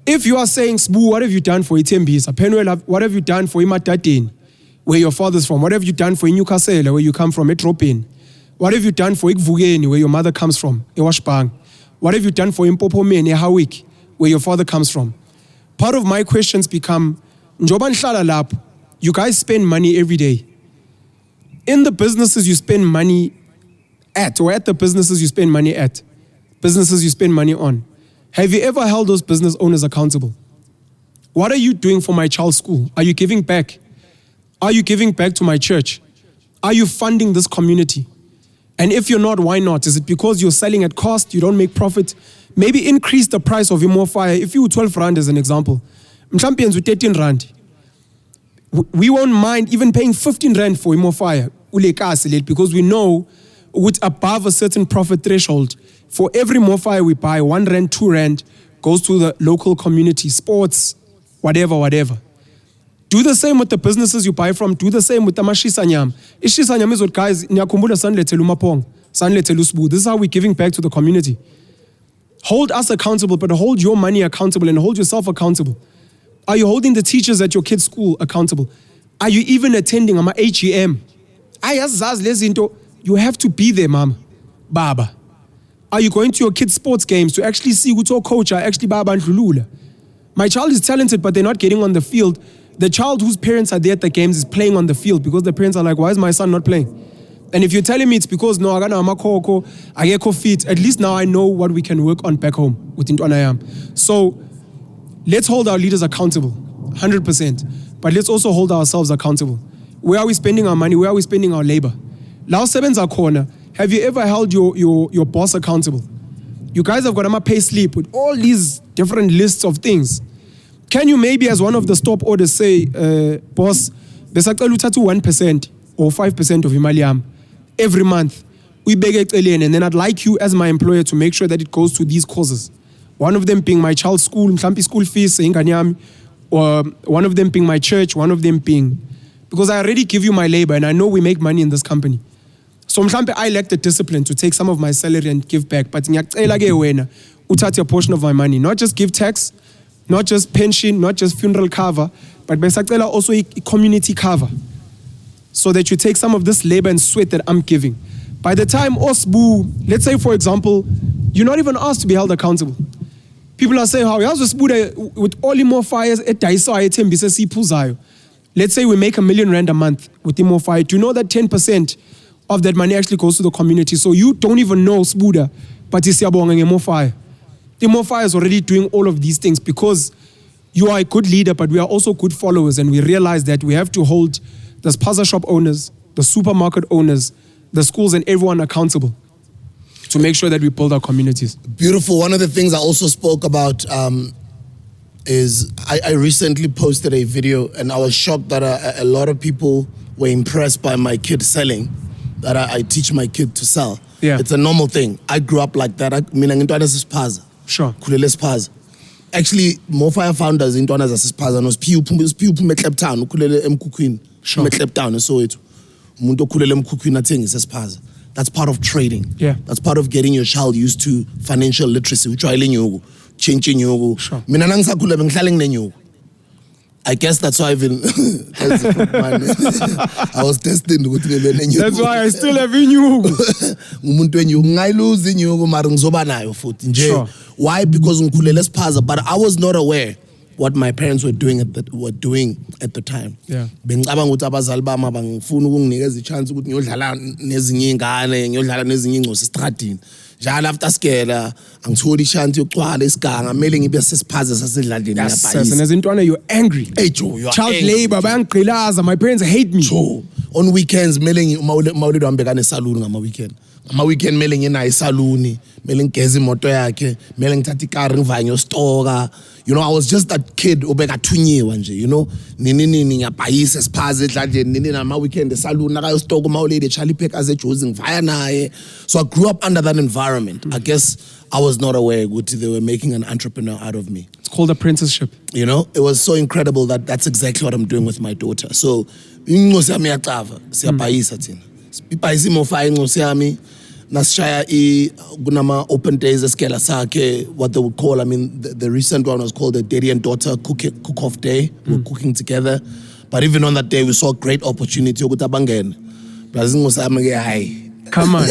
If you are saying, Sbu, what have you done for Itembisa? Penwell, what have you done for Imatatin, where your father's from? What have you done for Newcastle, where you come from, Etropin? What have you done for Ikvugeni, where your mother comes from, Ewashbang? What have you done for Limpopo, Ehawik, where your father comes from? Part of my questions become, Njoban Shala Lap, you guys spend money every day. In the businesses you spend money at, or at the businesses you spend money at, businesses you spend money on, have you ever held those business owners accountable? What are you doing for my child's school? Are you giving back? Are you giving back to my church? Are you funding this community? And if you're not, why not? Is it because you're selling at cost, you don't make profit? Maybe increase the price of your fire. If you 12 rand as an example, champions with 13 rand. We won't mind even paying 15 rand for fire because we know with above a certain profit threshold, for every fire we buy, 1 rand, 2 rand goes to the local community, sports, whatever. Do the same with the businesses you buy from. Do the same with the mashisanyam. Ishisanyam is what guys, nyakumbula sanletelu mapong, sanletelu sbu. This is how we're giving back to the community. Hold us accountable, but hold your money accountable and hold yourself accountable. Are you holding the teachers at your kid's school accountable? Are you even attending ama AGM? You have to be there, mama, baba. Are you going to your kids' sports games to actually see who's your coach? Actually, baba and lulula. My child is talented, but they're not getting on the field. The child whose parents are there at the games is playing on the field because the parents are like, why is my son not playing? And if you're telling me it's because, no, I get fit, at least now I know what we can work on back home with Intuanayam. So let's hold our leaders accountable, 100%. But let's also hold ourselves accountable. Where are we spending our money? Where are we spending our labor? Lao Sebenza corner. Have you ever held your boss accountable? You guys have got a pay slip with all these different lists of things. Can you maybe, as one of the stop orders, say, boss, besacela uthatha 1% or 5% of imali every month? We beg and then I'd like you as my employer to make sure that it goes to these causes. One of them being my child's school, mhlampi school fees, or one of them being my church, one of them being, because I already give you my labor and I know we make money in this company. So mhlampe I lack the discipline to take some of my salary and give back. But ngiyacela ke wena uthathe a portion of my money, not just give tax, not just pension, not just funeral cover, but besacela also a community cover. So that you take some of this labor and sweat that I'm giving. By the time Osbu, let's say for example, you're not even asked to be held accountable. People are saying, how with all more fires at Daiso, let's say we make R1 million a month with more fire. Do you know that 10% of that money actually goes to the community? So you don't even know Sbuda, but it's more fire. The more fire is already doing all of these things because you are a good leader, but we are also good followers, and we realize that we have to hold the spaza shop owners, the supermarket owners, the schools, and everyone accountable to make sure that we build our communities. Beautiful. One of the things I also spoke about is I recently posted a video, and I was shocked that a lot of people were impressed by my kid selling, that I teach my kid to sell. Yeah. It's a normal thing. I grew up like that. Sure. Actually, more fire founders in Ntwana zasispaza nos piu Cape Town ukhulele Mkhukhu Sure. Cape Town Soweto. Umuntu okhulele Mkhukhu athengisa isipaza. That's part of trading. Yeah. That's part of getting your child used to financial literacy. Ujwayele nyuku, changing nyuku. Sure. Mina nangisakhula bengihlala nginenyuku. I guess that's why I was destined ukuthi ngibe nenyuku. That's why I still have inyuku. Umuntu wenyuku ngayiluza inyuku mara ngizoba nayo futhi nje. Sure. Why? Because ngikhulele espaza, but I was not aware what my parents were doing at the time. Yeah. Bengicabanga ukuthi abazali bami bangifuna ukunginikeza ichance ukuthi ngiyodlala nezinye ingane, ngiyodlala nezinye ingcosi estradini. Njalo after skela angitholi ichance yokucwala isiganga, mele ngibe sesiphaza sasedladini Yes, yapayisa. and as Ntwana, you're angry. Hey Joe, you are Child angry. labor, bayangigqilaza, my parents hate me. Joe, on weekends mele mawuledo ambekane saluni ngama weekend. Ngama weekend mele nginayo isaluni, mele ngigeze imoto yakhe, mele ngithatha ikari ngivanye ustoka. You know, I was just that kid obekathunyiwa nje, you know. Nini ngiyabhayisa esiphaza edladeni, nini nama weekend esaluni nakayo stoka mawulede Charlie Packers eJozi ngivaya naye. So I grew up under that environment. I guess I was not aware ukuthi they were making an entrepreneur out of me. It's called apprenticeship. You know, it was so incredible that that's exactly what I'm doing with my daughter. So, ingosi yami yacava, siyabhayisa thina. Ibhayisa imofa ingosi yami, nasishaya kunama open days eskela sakhe, what they would call, I mean, the recent one was called the daddy and daughter cook-off day. We're cooking together. But even on that day, we saw a great opportunity ukuthi abangene. Plus ingosi yami ke hayi. Come on.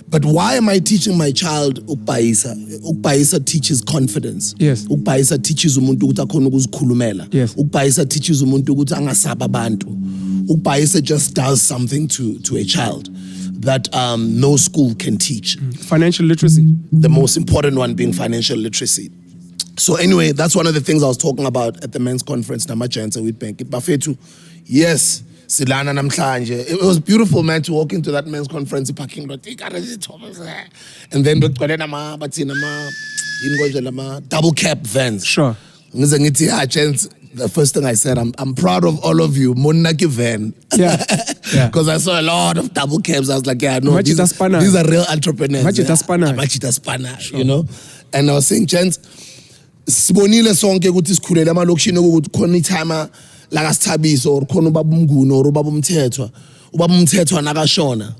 But why am I teaching my child ukubhayisa? Ukubhayisa teaches confidence. Yes. Ukubhayisa teaches umuntu ukuthi akhona ukuzikhulumela. Yes. Ukubhayisa teaches umuntu ukuthi angasaba abantu. Ukubhayisa just does something to a child that no school can teach. Financial literacy. The most important one being financial literacy. So anyway, that's one of the things I was talking about at the men's conference, Namajansa with Bank. Bafethu, yes. Silana namhlanje. It was beautiful, man, to walk into that men's conference parking lot. And then double cab vans. Sure. The first thing I said, I'm proud of all of you. Monaki van. Yeah. Yeah. Because I saw a lot of double cabs. I was like, yeah, no, these are real entrepreneurs. Machita Spana, you know. And I was saying, gents, sibonile sonke ukuthi sikhulele amalokishini ukuthi khona itime la kasithabiso or khona ubaba umnguni or ubaba umthethwa nakashona.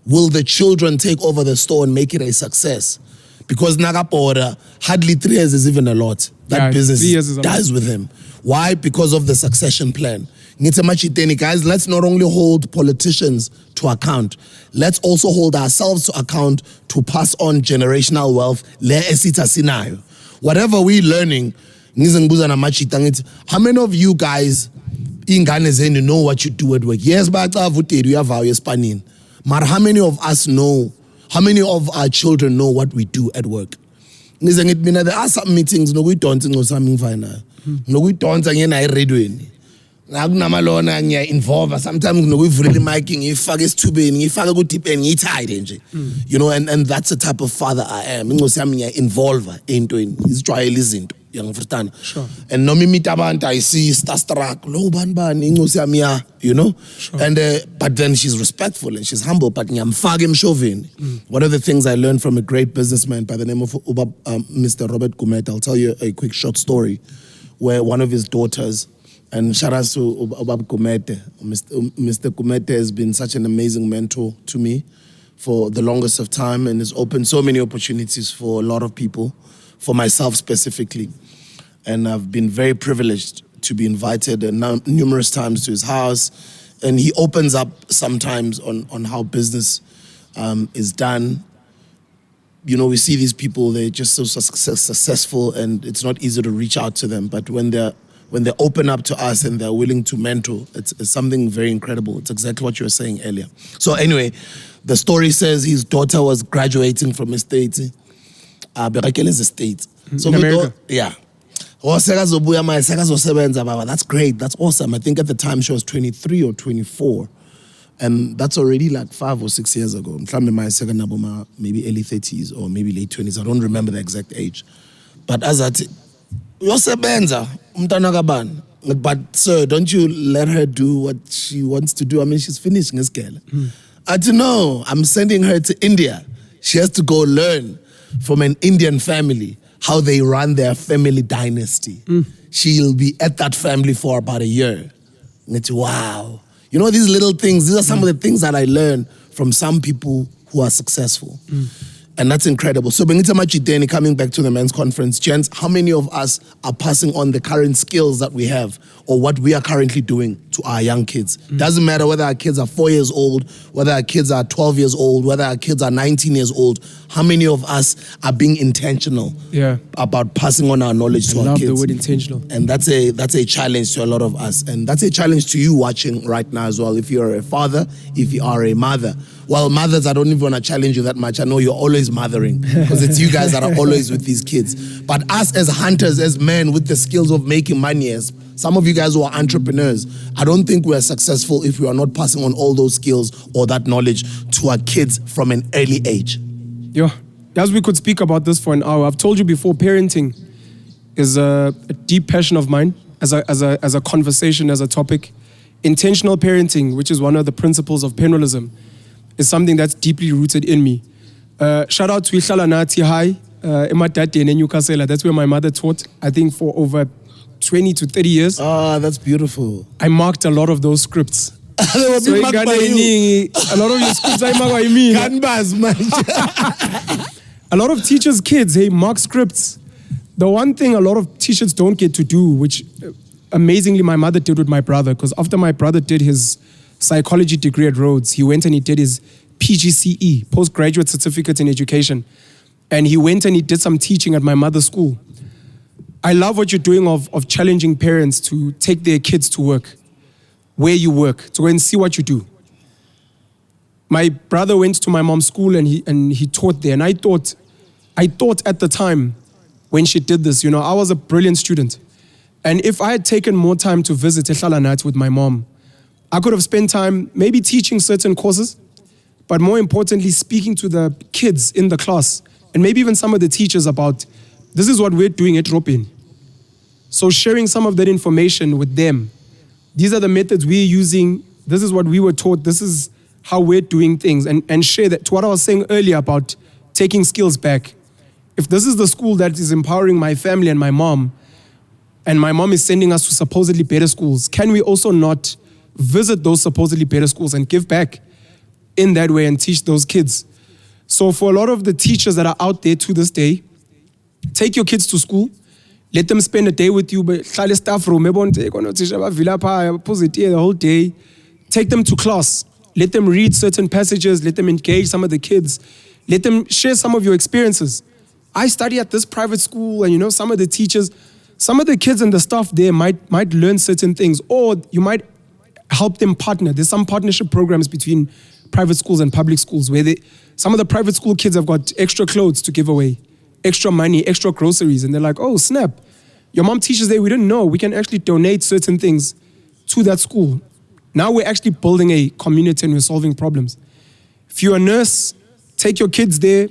Will the children take over the store and make it a success? Because Nagapora, hardly 3 years is even a lot. That business dies with him. Why? Because of the succession plan. Guys, let's not only hold politicians to account, let's also hold ourselves to account to pass on generational wealth. Whatever we're learning, how many of you guys know what you do at work? Yes, but how many of us know? How many of our children know what we do at work? There are some meetings we don't know something final. We don't involve sometimes we really making if I guess to be if I go deep and you know, and that's the type of father I am. Involve into his trial isn't. Sure. And no me meet abantu I see starstruck low ban you know. Sure. And but then she's respectful and she's humble, but one of the things I learned from a great businessman by the name of Mr. Robert Gumete, I'll tell you a quick short story where one of his daughters, and shout out to Obab Gumete. Mr. Gumete has been such an amazing mentor to me for the longest of time and has opened so many opportunities for a lot of people, for myself specifically. And I've been very privileged to be invited numerous times to his house. And he opens up sometimes on how business is done we see these people, they're just so successful, and it's not easy to reach out to them. But when they open up to us and they're willing to mentor, it's something very incredible. It's exactly what you were saying earlier. So anyway, the story says his daughter was graduating from a state. Berekele is a state. So in America? Yeah. That's great. That's awesome. I think at the time she was 23 or 24. And that's already like 5 or 6 years ago. My second album, maybe early 30s or maybe late 20s. I don't remember the exact age. But as at but sir, don't you let her do what she wants to do? I mean, she's finishing this girl. I don't know. I'm sending her to India. She has to go learn from an Indian family how they run their family dynasty. She'll be at that family for about a year. And it's wow. These little things, these are some of the things that I learned from some people who are successful. And that's incredible. So Bengita Machideni, coming back to the men's conference, gents, how many of us are passing on the current skills that we have or what we are currently doing to our young kids? Doesn't matter whether our kids are 4 years old, whether our kids are 12 years old, whether our kids are 19 years old. How many of us are being intentional about passing on our knowledge to our kids? I love the word intentional. And that's a challenge to a lot of us. And that's a challenge to you watching right now as well. If you're a father, if you are a mother. Well, mothers, I don't even want to challenge you that much. I know you're always mothering because it's you guys that are always with these kids. But us as hunters, as men with the skills of making money, as some of you guys who are entrepreneurs, I don't think we are successful if we are not passing on all those skills or that knowledge to our kids from an early age. Yeah, as we could speak about this for an hour. I've told you before, parenting is a deep passion of mine as a conversation, as a topic. Intentional parenting, which is one of the principles of penalism, is something that's deeply rooted in me. Shout out to Ihlala Nathi High, Emadade in Newcastle. That's where my mother taught, I think, for over 20 to 30 years. Ah, that's beautiful. I marked a lot of those scripts. They were being marked by you. A lot of your scripts I mark by me. A lot of teachers' kids, mark scripts. The one thing a lot of teachers don't get to do, which amazingly my mother did with my brother, because after my brother did his psychology degree at Rhodes, he went and he did his PGCE, postgraduate certificate in education. And he went and he did some teaching at my mother's school. I love what you're doing of challenging parents to take their kids to work, where you work, to go and see what you do. My brother went to my mom's school and he taught there. And I thought at the time when she did this, I was a brilliant student. And if I had taken more time to visit Ihlala Nathi with my mom, I could have spent time maybe teaching certain courses, but more importantly, speaking to the kids in the class and maybe even some of the teachers about, this is what we're doing at Ropin. So sharing some of that information with them. These are the methods we're using. This is what we were taught. This is how we're doing things. And share that. To what I was saying earlier about taking skills back. If this is the school that is empowering my family and my mom is sending us to supposedly better schools, can we also not visit those supposedly better schools and give back in that way and teach those kids? So for a lot of the teachers that are out there to this day, take your kids to school, let them spend a day with you, but staff room, the whole day. Take them to class, let them read certain passages, let them engage some of the kids, let them share some of your experiences. I study at this private school and some of the teachers, some of the kids and the staff there might learn certain things, or you might help them partner. There's some partnership programs between private schools and public schools where some of the private school kids have got extra clothes to give away, extra money, extra groceries. And they're like, oh, snap. Your mom teaches there, we didn't know. We can actually donate certain things to that school. Now we're actually building a community and we're solving problems. If you're a nurse, take your kids there,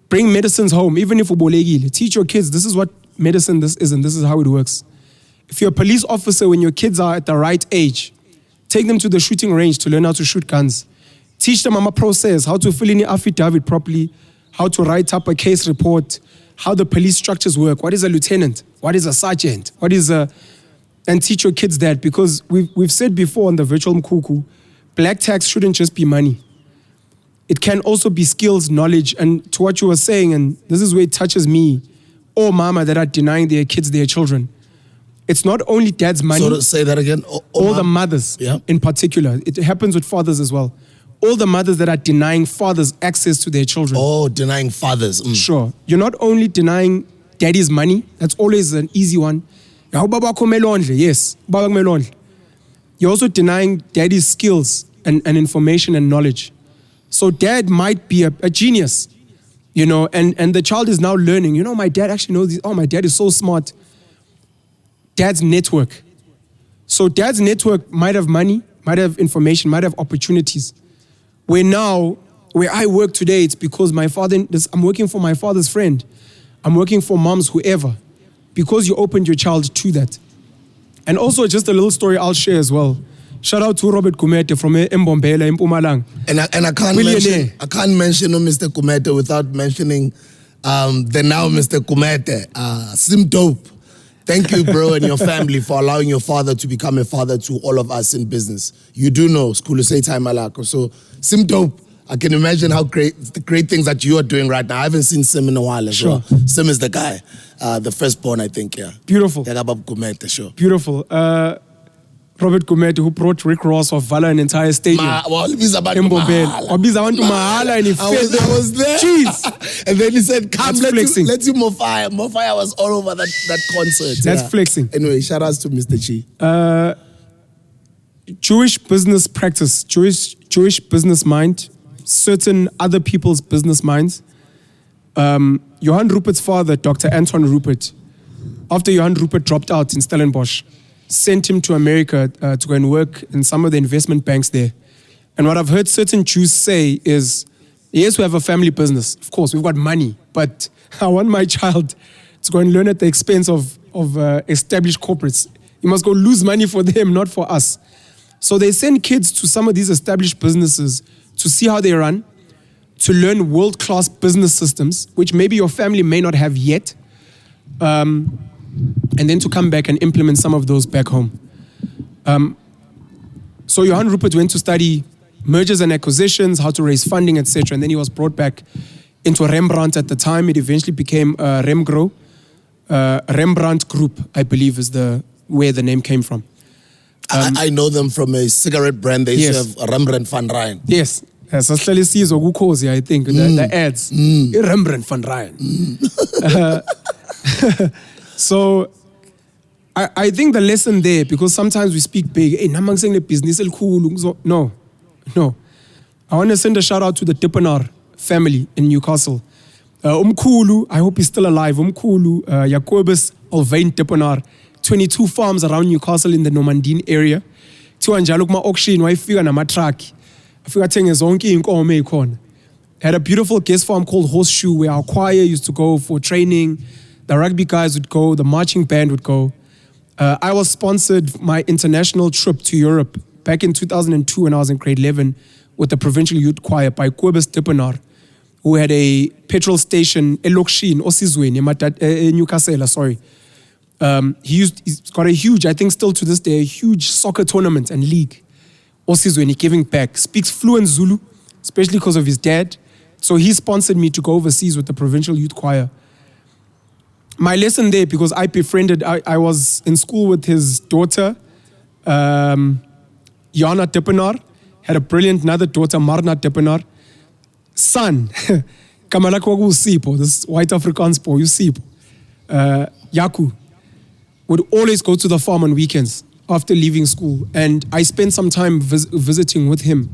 bring medicines home, even if ubolegile. Teach your kids, this is what medicine this is and this is how it works. If you're a police officer, when your kids are at the right age, take them to the shooting range to learn how to shoot guns. Teach them a process, how to fill in an affidavit properly, how to write up a case report, how the police structures work. What is a lieutenant? What is a sergeant? And teach your kids that, because we've said before on the virtual Mkhukhu, black tax shouldn't just be money. It can also be skills, knowledge, and to what you were saying, and this is where it touches me, or mama that are denying their kids their children. It's not only dad's money. So to say that again. All the mothers in particular. It happens with fathers as well. all the mothers that are denying fathers access to their children. Oh, denying fathers. Sure. You're not only denying daddy's money, that's always an easy one. Yes, you're also denying daddy's skills and information and knowledge. So dad might be a genius, you know, and the child is now learning, you know, my dad actually knows this. Oh, my dad is so smart. Dad's network. So dad's network might have money, might have information, might have opportunities. Where I work today, it's because I'm working for my father's friend. I'm working for mom's whoever. Because you opened your child to that. And also just a little story I'll share as well. Shout out to Robert Kumete from Mbombela in Mpumalanga. And I can't mention Mr. Kumete without mentioning the now Mr. Kumete. Sim dope. Thank you, bro, and your family for allowing your father to become a father to all of us in business. You do know, Skulu say time alako. So, Sim dope. I can imagine the great things that you are doing right now. I haven't seen Sim in a while as well. Sim is the guy, the firstborn, I think, yeah. Beautiful. Sure. Beautiful. Robert Kumete, who brought Rick Ross of Vala an entire stadium. I was there. Jeez. And then he said, come, let's do more fire. More fire was all over that concert. That's flexing. Anyway, shout outs to Mr. Chi. Jewish business practice, Jewish business mind, certain other people's business minds. Johann Rupert's father, Dr. Anton Rupert, after Johann Rupert dropped out in Stellenbosch, sent him to America to go and work in some of the investment banks there. And what I've heard certain Jews say is, yes, we have a family business. Of course, we've got money, but I want my child to go and learn at the expense of established corporates. He must go lose money for them, not for us. So they send kids to some of these established businesses to see how they run, to learn world-class business systems, which maybe your family may not have yet, and then to come back and implement some of those back home. So Johann Rupert went to study mergers and acquisitions, how to raise funding, etc. And then he was brought back into Rembrandt at the time. It eventually became Remgro. Rembrandt Group, I believe, is where the name came from. I know them from a cigarette brand. They serve Rembrandt van Rijn. Yes. I think, the ads. Rembrandt van Rijn. So I think the lesson there, because sometimes we speak big, hey, namang saying the business cool. No. I want to send a shout out to the Dippenaar family in Newcastle. Mkhukhu, I hope he's still alive. Mkhukhu, Jacobus Alvain Dippenaar, 22 farms around Newcastle in the Normandin area. Tiwanjalo kuma auction, wayifika nama truck. Afika thenge zonke inkomo ekhona. Had a beautiful guest farm called Horseshoe where our choir used to go for training. The rugby guys would go, the marching band would go. I was sponsored my international trip to Europe back in 2002 when I was in grade 11 with the provincial youth choir by Kobus Dippenaar, who had a petrol station in Osizweni, in Newcastle, sorry. He's got a huge, I think still to this day, a huge soccer tournament and league. Osizweni, giving back. Speaks fluent Zulu, especially because of his dad. So he sponsored me to go overseas with the provincial youth choir. My lesson there, because I I was in school with his daughter, Jana Dippenaar, had a brilliant another daughter, Marna Dippenaar. Son, Kamalakwagu Sipo, this white Afrikaans boy, you Sipo. Yaku would always go to the farm on weekends after leaving school, and I spent some time visiting with him.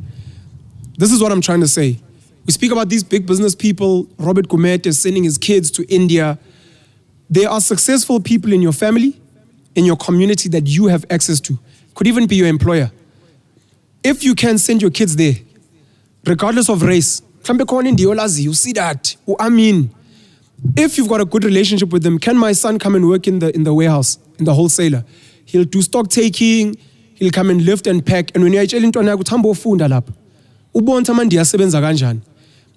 This is what I'm trying to say. We speak about these big business people, Robert Kumete sending his kids to India. There are successful people in your family, in your community that you have access to. Could even be your employer. If you can send your kids there, regardless of race, you see that. I mean, if you've got a good relationship with them, can my son come and work in the warehouse, in the wholesaler? He'll do stock taking, he'll come and lift and pack. And when you're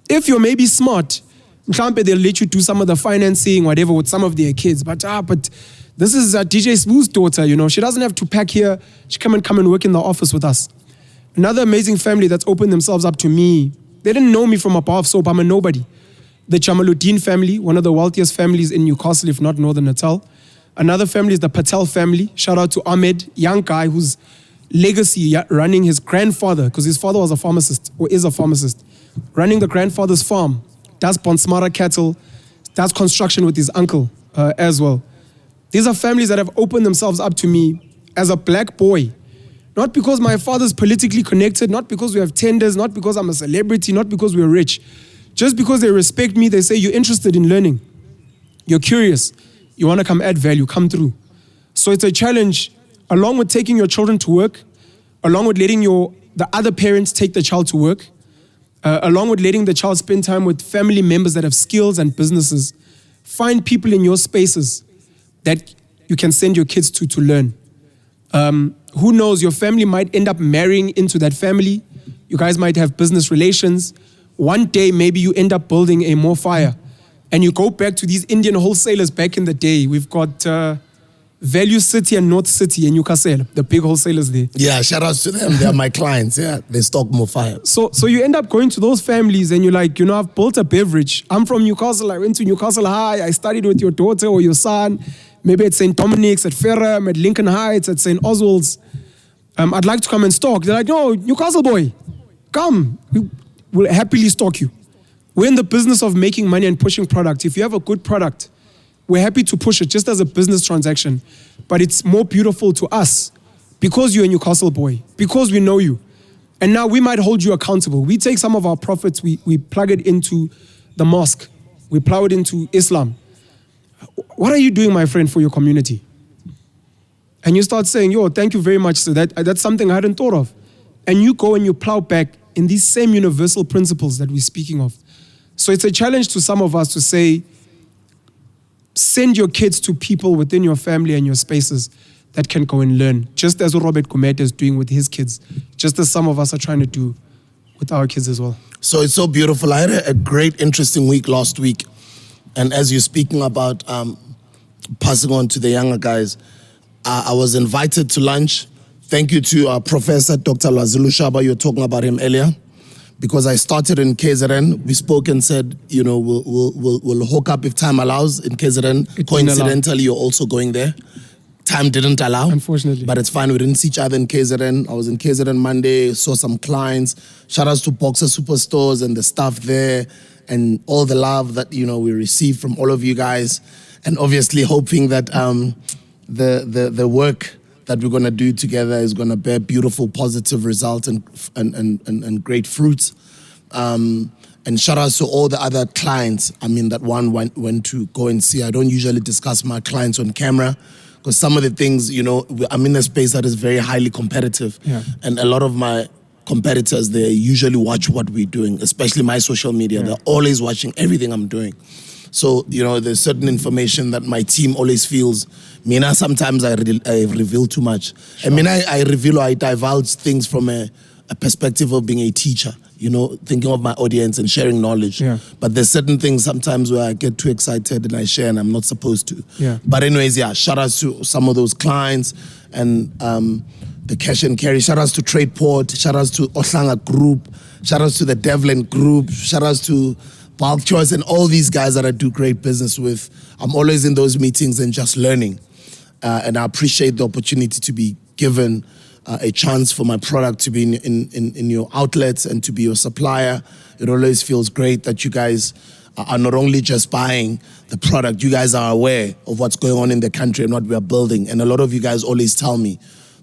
if you're maybe smart, they'll let you do some of the financing, whatever, with some of their kids. But this is DJ Smooth's daughter, you know. She doesn't have to pack here. She come and work in the office with us. Another amazing family that's opened themselves up to me. They didn't know me from above, so I'm a nobody. The Jamaluddin family, one of the wealthiest families in Newcastle, if not Northern Natal. Another family is the Patel family. Shout out to Ahmed, young guy who's legacy running his grandfather, because his father was a pharmacist or is a pharmacist, running the grandfather's farm, does Bonsmara cattle, does construction with his uncle as well. These are families that have opened themselves up to me as a black boy. Not because my father's politically connected, not because we have tenders, not because I'm a celebrity, not because we're rich. Just because they respect me, they say, you're interested in learning. You're curious. You want to come add value, come through. So it's a challenge, along with taking your children to work, along with letting the other parents take the child to work, along with letting the child spend time with family members that have skills and businesses. Find people in your spaces that you can send your kids to learn. Who knows, your family might end up marrying into that family. You guys might have business relations. One day, maybe you end up building a more fire. And you go back to these Indian wholesalers back in the day. We've got Value City and North City in Newcastle, the big wholesalers there. Yeah, shout outs to them. They're my clients. Yeah, they stock more fire. So you end up going to those families and you're like, I've built a beverage. I'm from Newcastle. I went to Newcastle High. I studied with your daughter or your son. Maybe at St. Dominic's, at Ferrum, at Lincoln Heights, at St. Oswald's. I'd like to come and stock. They're like, no, Newcastle boy, come. We'll happily stock you. We're in the business of making money and pushing product. If you have a good product, we're happy to push it just as a business transaction. But it's more beautiful to us because you're a Newcastle boy, because we know you. And now we might hold you accountable. We take some of our profits, we plug it into the mosque. We plow it into Islam. What are you doing, my friend, for your community? And you start saying, thank you very much, sir. That's something I hadn't thought of. And you go and you plow back in these same universal principles that we're speaking of. So it's a challenge to some of us to say, send your kids to people within your family and your spaces that can go and learn, just as Robert Gumede is doing with his kids, just as some of us are trying to do with our kids as well. So it's so beautiful. I had a great, interesting week last week. And as you're speaking about passing on to the younger guys, I was invited to lunch. Thank you to Professor Dr. Lazulu Shaba. You were talking about him earlier. Because I started in KZN. We spoke and said, we'll hook up if time allows in KZN. Coincidentally, you're also going there. Time didn't allow. Unfortunately. But it's fine. We didn't see each other in KZN. I was in KZN Monday, saw some clients. Shout outs to Boxer Superstores and the staff there and all the love that, we received from all of you guys. And obviously hoping that the work that we're going to do together is going to bear beautiful, positive results and great fruits. And shout out to all the other clients, that one went to go and see. I don't usually discuss my clients on camera because some of the things, I'm in a space that is very highly competitive. Yeah. And a lot of my competitors, they usually watch what we're doing, especially my social media. Yeah. They're always watching everything I'm doing. So, there's certain information that my team always feels, sometimes I reveal too much. Sure. I reveal or I divulge things from a perspective of being a teacher, thinking of my audience and sharing knowledge. Yeah. But there's certain things sometimes where I get too excited and I share and I'm not supposed to. Yeah. But anyways, shout outs to some of those clients and the cash and carry. Shout outs to Tradeport. Shout outs to Ohlanga Group. Shout outs to the Devlin Group. Shout outs to Bulk Choice and all these guys that I do great business with. I'm always in those meetings and just learning. And I appreciate the opportunity to be given a chance for my product to be in your outlets and to be your supplier. It always feels great that you guys are not only just buying the product, you guys are aware of what's going on in the country and what we are building. And a lot of you guys always tell me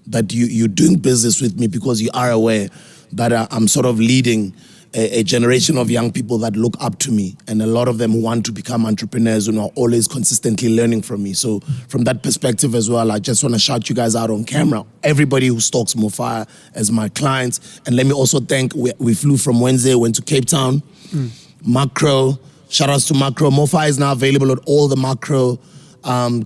that you're doing business with me because you are aware that I'm sort of leading a generation of young people that look up to me, and a lot of them who want to become entrepreneurs and are always consistently learning from me. So from that perspective as well, I just want to shout you guys out on camera. Everybody who stalks Mofire as my clients. And let me also thank, we flew from Wednesday, went to Cape Town, Macro, shout outs to Macro. Mofire is now available at all the Macro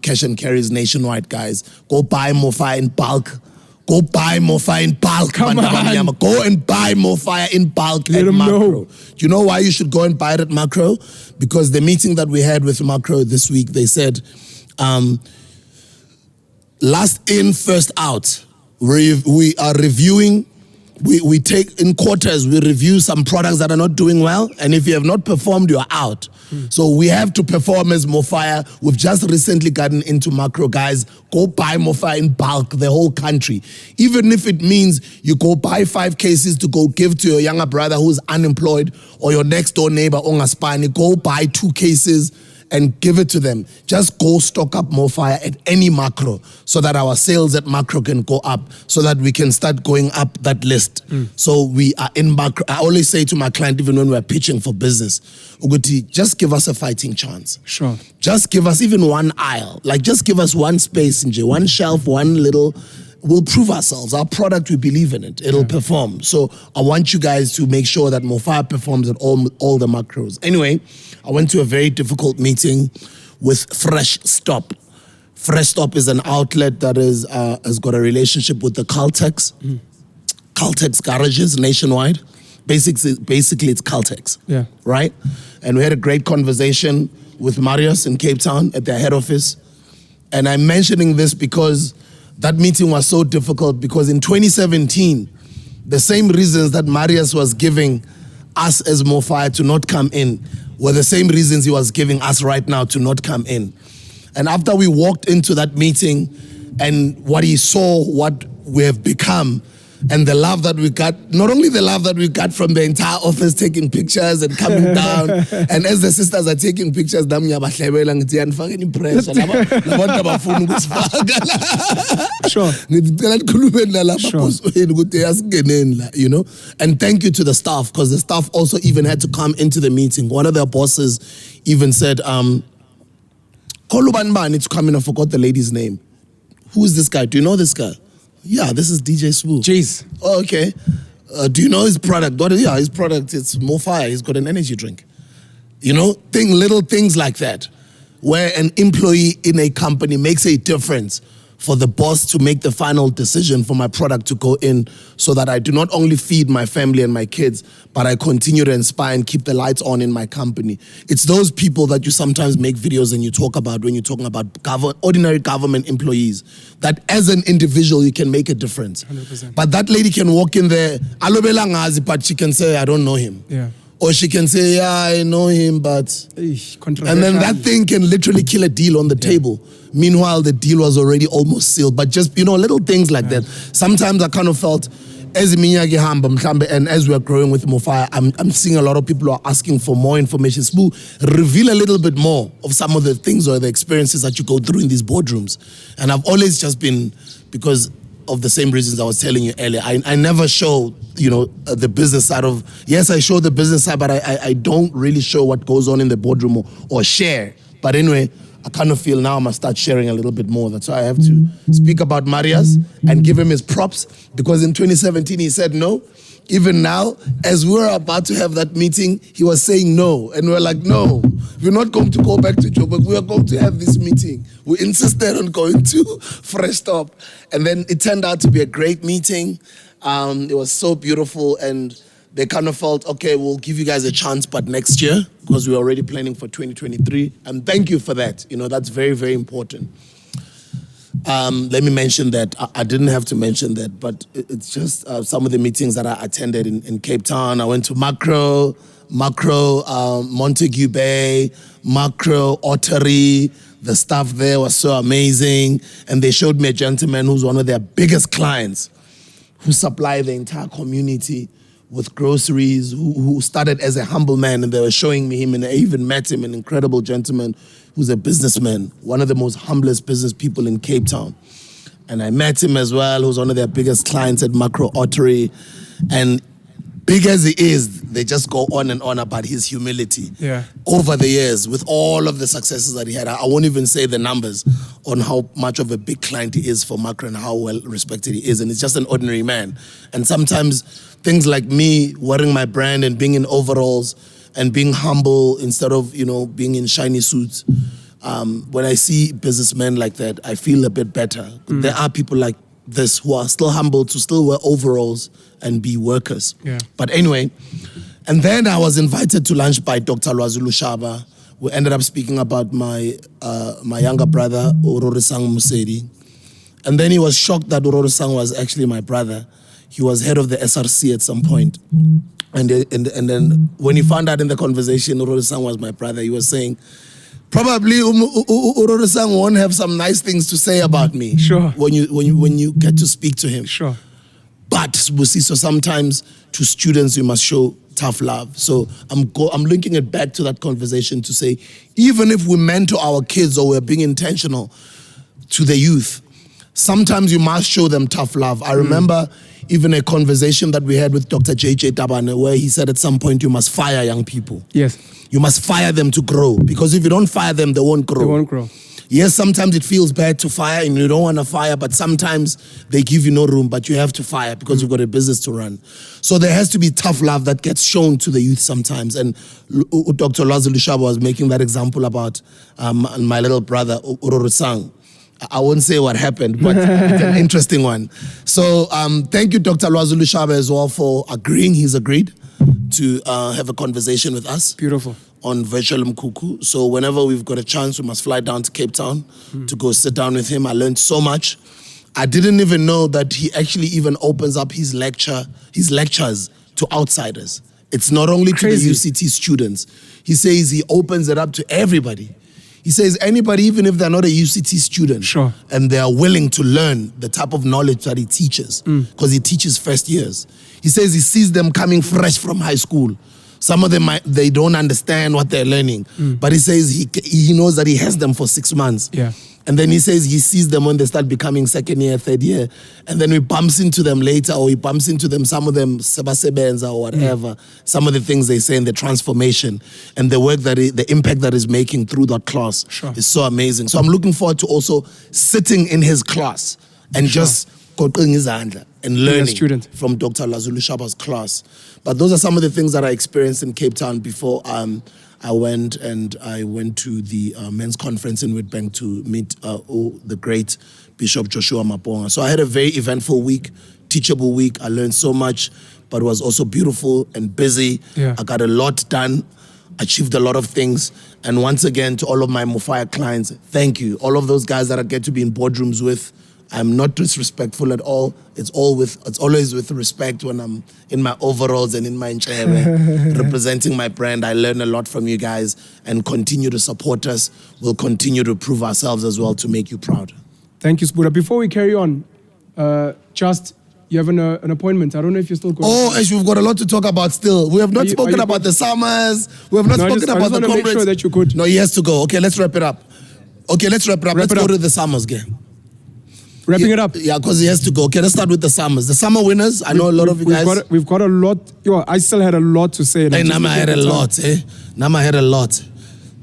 cash and carries nationwide, guys. Go buy Mofire in bulk. Go buy more fire in bulk. Come on. Go and buy more fire in bulk Let at Macro. Know. Do you know why you should go and buy it at Macro? Because the meeting that we had with Macro this week, they said, last in, first out. We are reviewing we take in quarters, we review some products that are not doing well, and if you have not performed, you are out. So we have to perform as Mofire. We've just recently gotten into macro, guys. Go buy Mofire in bulk, the whole country. Even if it means you go buy 5 cases to go give to your younger brother who's unemployed, or your next door neighbor, Ongaspani, go buy 2 cases and give it to them. Just go stock up Mofire at any macro so that our sales at macro can go up, so that we can start going up that list. So we are in macro. I always say to my client, even when we're pitching for business, Uguti, just give us a fighting chance. Sure. Just give us even one aisle. Like, just give us one space, one shelf, one little. We'll prove ourselves. Our product, we believe in it. It'll perform. So I want you guys to make sure that Mofire performs at all the macros. Anyway, I went to a very difficult meeting with Fresh Stop. Fresh Stop is an outlet that has got a relationship with the Caltex. Caltex garages nationwide. Basically it's Caltex. Yeah. Right? And we had a great conversation with Marius in Cape Town at their head office. And I'm mentioning this because that meeting was so difficult, because in 2017, the same reasons that Marius was giving us as Mofire to not come in were the same reasons he was giving us right now to not come in. And after we walked into that meeting and what he saw, what we have become, and the love that we got, not only the love that we got from the entire office taking pictures and coming down, and as the sisters are taking pictures, you know. And thank you to the staff, because the staff also even had to come into the meeting. One of their bosses even said, Kolubanban needs to come in. I forgot the lady's name. Who is this guy? Do you know this guy? Yeah, this is DJ Swoo. Jeez. Oh, okay. Do you know his product? His product, it's Mofire. He's got an energy drink. You know, little things like that, where an employee in a company makes a difference for the boss to make the final decision for my product to go in, so that I do not only feed my family and my kids, but I continue to inspire and keep the lights on in my company. It's those people that you sometimes make videos and you talk about when you're talking about ordinary government employees, that as an individual you can make a difference. 100%. But that lady can walk in there, but she can say, I don't know him. Yeah. Or she can say, yeah, I know him, but... And then that thing can literally kill a deal on the table. Meanwhile, the deal was already almost sealed. But just, little things like that. Sometimes I kind of felt, as and as we're growing with Mofire, I'm seeing a lot of people who are asking for more information. Sbu, reveal a little bit more of some of the things or the experiences that you go through in these boardrooms. And I've always just been, because of the same reasons I was telling you earlier, I never show, the business side of, yes, I show the business side, but I don't really show what goes on in the boardroom or share. But anyway, I kind of feel now I must start sharing a little bit more. That's why I have to speak about Marius and give him his props, because in 2017 he said no. Even now, as we're about to have that meeting, he was saying no. And we're like, no, we're not going to go back to Joburg. We are going to have this meeting. We insisted on going to Fresh Stop. And then it turned out to be a great meeting. It was so beautiful. And they kind of felt, okay, we'll give you guys a chance, but next year, because we're already planning for 2023. And thank you for that. That's very, very important. Let me mention that. I didn't have to mention that, but it's just some of the meetings that I attended in Cape Town. I went to Macro, Montague Bay, Macro, Ottery. The staff there was so amazing. And they showed me a gentleman who's one of their biggest clients, who supply the entire community with groceries, who started as a humble man, and they were showing me him, and I even met him, an incredible gentleman who's a businessman, one of the most humblest business people in Cape Town. And I met him as well, who's one of their biggest clients at Macro Ottery. And big as he is, they just go on and on about his humility. Yeah. Over the years, with all of the successes that he had. I won't even say the numbers on how much of a big client he is for Macro and how well respected he is. And he's just an ordinary man. And sometimes things like me wearing my brand and being in overalls and being humble instead of, being in shiny suits. When I see businessmen like that, I feel a bit better. There are people like this who are still humble to still wear overalls and be workers. Yeah. But anyway, and then I was invited to lunch by Dr. Lwazulu Shaba. We ended up speaking about my younger brother, Urorisang Musedi. And then he was shocked that Urorisang was actually my brother. he was head of the SRC at some point. And then when he found out in the conversation, Uroro-san was my brother, he was saying, probably Uroro-san won't have some nice things to say about me. Sure. When you get to speak to him. Sure. But so sometimes to students you must show tough love. So I'm linking it back to that conversation to say, even if we mentor our kids or we're being intentional to the youth, sometimes you must show them tough love. I remember even a conversation that we had with Dr. J.J. Tabane where he said at some point you must fire young people. Yes. You must fire them to grow, because if you don't fire them, they won't grow. They won't grow. Yes, sometimes it feels bad to fire and you don't want to fire, but sometimes they give you no room, but you have to fire because you've got a business to run. So there has to be tough love that gets shown to the youth sometimes. And Dr. Lazulu Shaba was making that example about my little brother, Uroro-san. I won't say what happened, but it's an interesting one. So thank you, Dr. Lazulu Shaba, as well, for agreeing. He's agreed to have a conversation with us. Beautiful. On virtual Mkhukhu. So whenever we've got a chance, we must fly down to Cape Town to go sit down with him. I learned so much. I didn't even know that he actually even opens up his lectures to outsiders. It's not only Crazy. to the UCT students. He says he opens it up to everybody. He says anybody, even if they're not a UCT student, Sure. and they are willing to learn the type of knowledge that he teaches, because he teaches first years. He says he sees them coming fresh from high school. Some of them, they don't understand what they're learning. But he says he knows that he has them for 6 months. Yeah. And then he says he sees them when they start becoming second year, third year. And then he bumps into them later, or he bumps into them, some of them, sebasebenza or whatever, some of the things they say in the transformation and the work the impact that is making through that class is so amazing. So I'm looking forward to also sitting in his class and just and learning from Dr. Lazulu Shaba's class. But those are some of the things that I experienced in Cape Town before I went to the men's conference in Witbank to meet the great Bishop Joshua Maponga. So I had a very eventful week, teachable week. I learned so much, but it was also beautiful and busy. Yeah. I got a lot done, achieved a lot of things. And once again, to all of my Mufaya clients, thank you. All of those guys that I get to be in boardrooms with, I'm not disrespectful at all. It's always with respect when I'm in my overalls and in my nchebe, representing my brand. I learn a lot from you guys and continue to support us. We'll continue to prove ourselves as well to make you proud. Thank you, Spuda. Before we carry on, you have an appointment. I don't know if you're still going. Oh, Ash, we've got a lot to talk about still. We have not spoken about the summers. We have not spoken about the conference. Make sure that you could. No, he has to go. Okay, let's wrap it up. Let's go to the summers game. Wrapping it up. Yeah, because he has to go. Okay, let's start with the summers. The summer winners. I know a lot of you guys. We've got a lot. I still had a lot to say. Nama had a lot. Nama had a lot.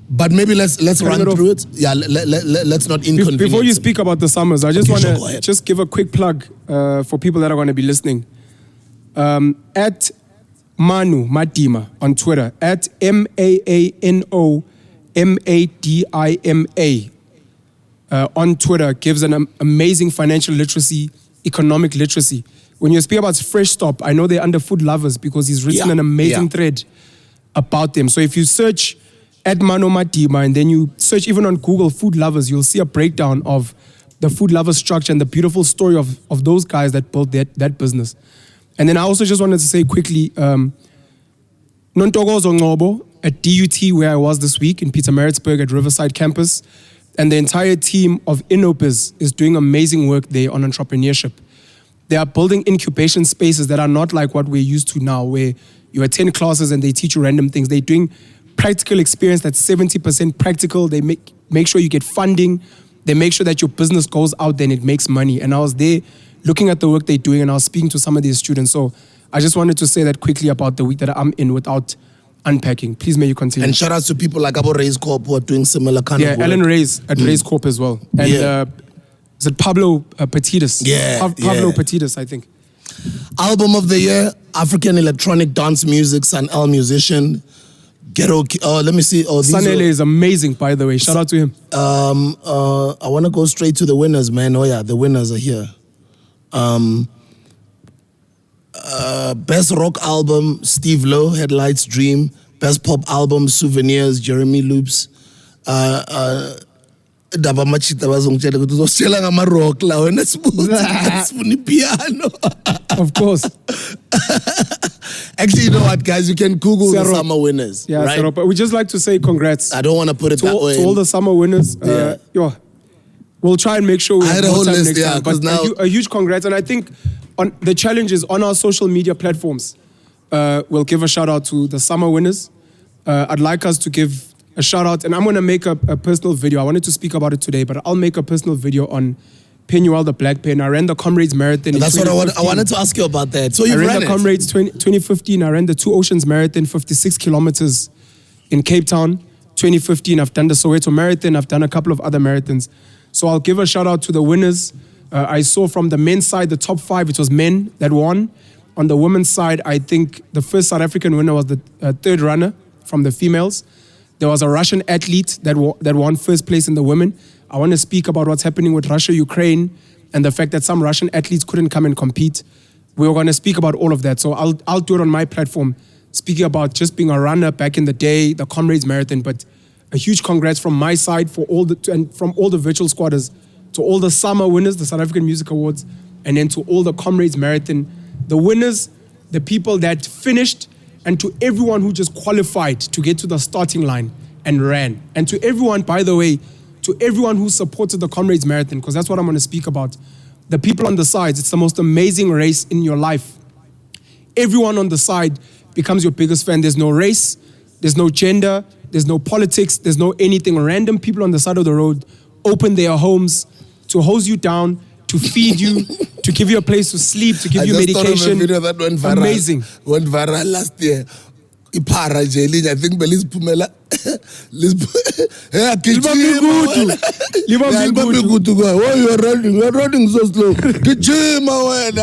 But maybe let's run through it. Yeah, let's not inconvenience. Before you speak about the summers, I just want to just give a quick plug for people that are going to be listening. At Manu Madima on Twitter, at MAANO MADIMA. On Twitter gives an amazing financial literacy, economic literacy. When you speak about Fresh Stop, I know they're under food lovers because he's written an amazing thread about them. So if you search at Mano Madima and then you search even on Google food lovers, you'll see a breakdown of the food lover structure and the beautiful story of those guys that built that business. And then I also just wanted to say quickly, Nontogozo Ngobo at DUT, where I was this week in Pietermaritzburg at Riverside Campus, and the entire team of Innobiz is doing amazing work there on entrepreneurship. They are building incubation spaces that are not like what we're used to now, where you attend classes and they teach you random things. They're doing practical experience that's 70% practical. They make sure you get funding. They make sure that your business goes out there and it makes money. And I was there looking at the work they're doing and I was speaking to some of these students. So I just wanted to say that quickly about the week that I'm in without unpacking. Please may you continue. And shout out to people like Abo Reyes Corp who are doing similar kind of work. Yeah, Ellen Reyes at Reyes Corp as well. And is it Pablo Petidis? Pablo Petidis, I think. Album of the year, African electronic dance music, San El musician. Ghetto. Let me see. Sanele is amazing, by the way. Shout out to him. I want to go straight to the winners, man. Oh yeah, the winners are here. Best rock album, Steve Lowe, Headlights Dream. Best pop album, Souvenirs, Jeremy Loops. Daba machita bazongitshela ukuthi uzositshela ngama rock la wena sifuna piano. Of course. Actually, you know what, guys? You can Google the Zero. summer winners. Yeah, right? Zero. But we just like to say congrats. I don't want to put it that way. To all the summer winners. We'll try and make sure we I have had a more whole time list, next yeah, time. 'cause But now- a huge congrats. And I think on the challenge is on our social media platforms. We'll give a shout out to the summer winners. I'd like us to give a shout out, and I'm going to make a personal video. I wanted to speak about it today, but I'll make a personal video on Penuel the Black Pen. I ran the Comrades Marathon. That's in what I 2015. wanted to ask you about that. So I you ran ran the it. Comrades 2015. I ran the Two Oceans Marathon, 56 kilometers in Cape Town. 2015, I've done the Soweto Marathon. I've done a couple of other marathons. So I'll give a shout out to the winners. I saw from the men's side, the top 5, it was men that won. On the women's side, I think the first South African winner was the third runner from the females. There was a Russian athlete that won first place in the women. I want to speak about what's happening with Russia, Ukraine, and the fact that some Russian athletes couldn't come and compete. We're going to speak about all of that. So I'll do it on my platform, speaking about just being a runner back in the day, the Comrades Marathon. But a huge congrats from my side and from all the virtual squatters, to all the summer winners, the South African Music Awards, and then to all the Comrades Marathon, the winners, the people that finished, and to everyone who just qualified to get to the starting line and ran. And to everyone, by the way, to everyone who supported the Comrades Marathon, because that's what I'm going to speak about. The people on the sides, it's the most amazing race in your life. Everyone on the side becomes your biggest fan. There's no race, there's no gender, there's no politics, there's no anything. Random people on the side of the road open their homes to hose you down, to feed you, to give you a place to sleep, to give you I just thought of a medication. video that went viral. Amazing. Went viral last year. Ipara Jelly, I think Belis Pumela. You're running so slow.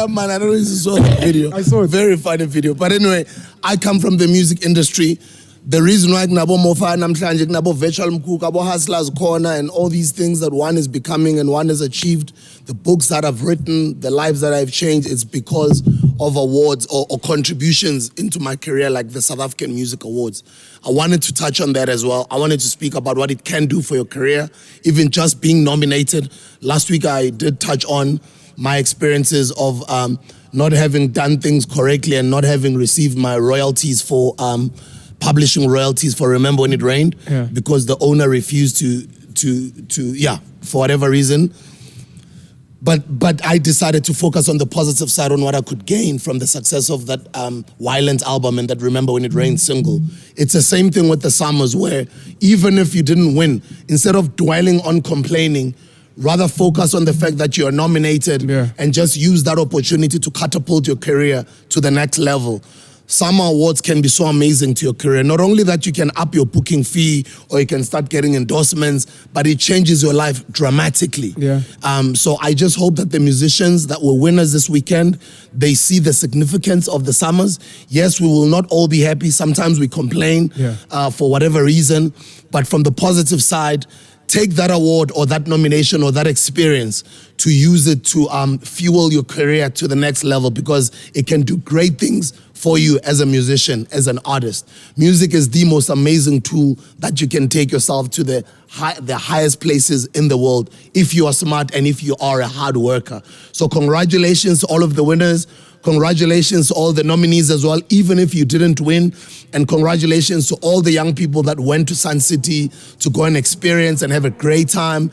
Man, I don't know if you saw that video. I saw it. Very funny video. But anyway, I come from the music industry. The reason why Gnabo Mofa Namhlanje, Gnabo Virtual Mkhukhu, Gnabo Hustlers Corner, and all these things that one is becoming and one has achieved, the books that I've written, the lives that I've changed, it's because of awards or contributions into my career, like the South African Music Awards. I wanted to touch on that as well. I wanted to speak about what it can do for your career, even just being nominated. Last week, I did touch on my experiences of not having done things correctly and not having received my royalties for publishing royalties for Remember When It Rained, because the owner refused to for whatever reason. But I decided to focus on the positive side, on what I could gain from the success of that Violent album and that Remember When It Rained single. It's the same thing with the Summers, where even if you didn't win, instead of dwelling on complaining, rather focus on the fact that you are nominated and just use that opportunity to catapult your career to the next level. Summer awards can be so amazing to your career. Not only that you can up your booking fee or you can start getting endorsements, but it changes your life dramatically. So I just hope that the musicians that were winners this weekend, they see the significance of the Summers. Yes, we will not all be happy. Sometimes we complain for whatever reason. But from the positive side, take that award or that nomination or that experience to use it to fuel your career to the next level, because it can do great things for you as a musician, as an artist. Music is the most amazing tool that you can take yourself to the highest places in the world if you are smart and if you are a hard worker. So congratulations to all of the winners. Congratulations to all the nominees as well, even if you didn't win. And congratulations to all the young people that went to Sun City to go and experience and have a great time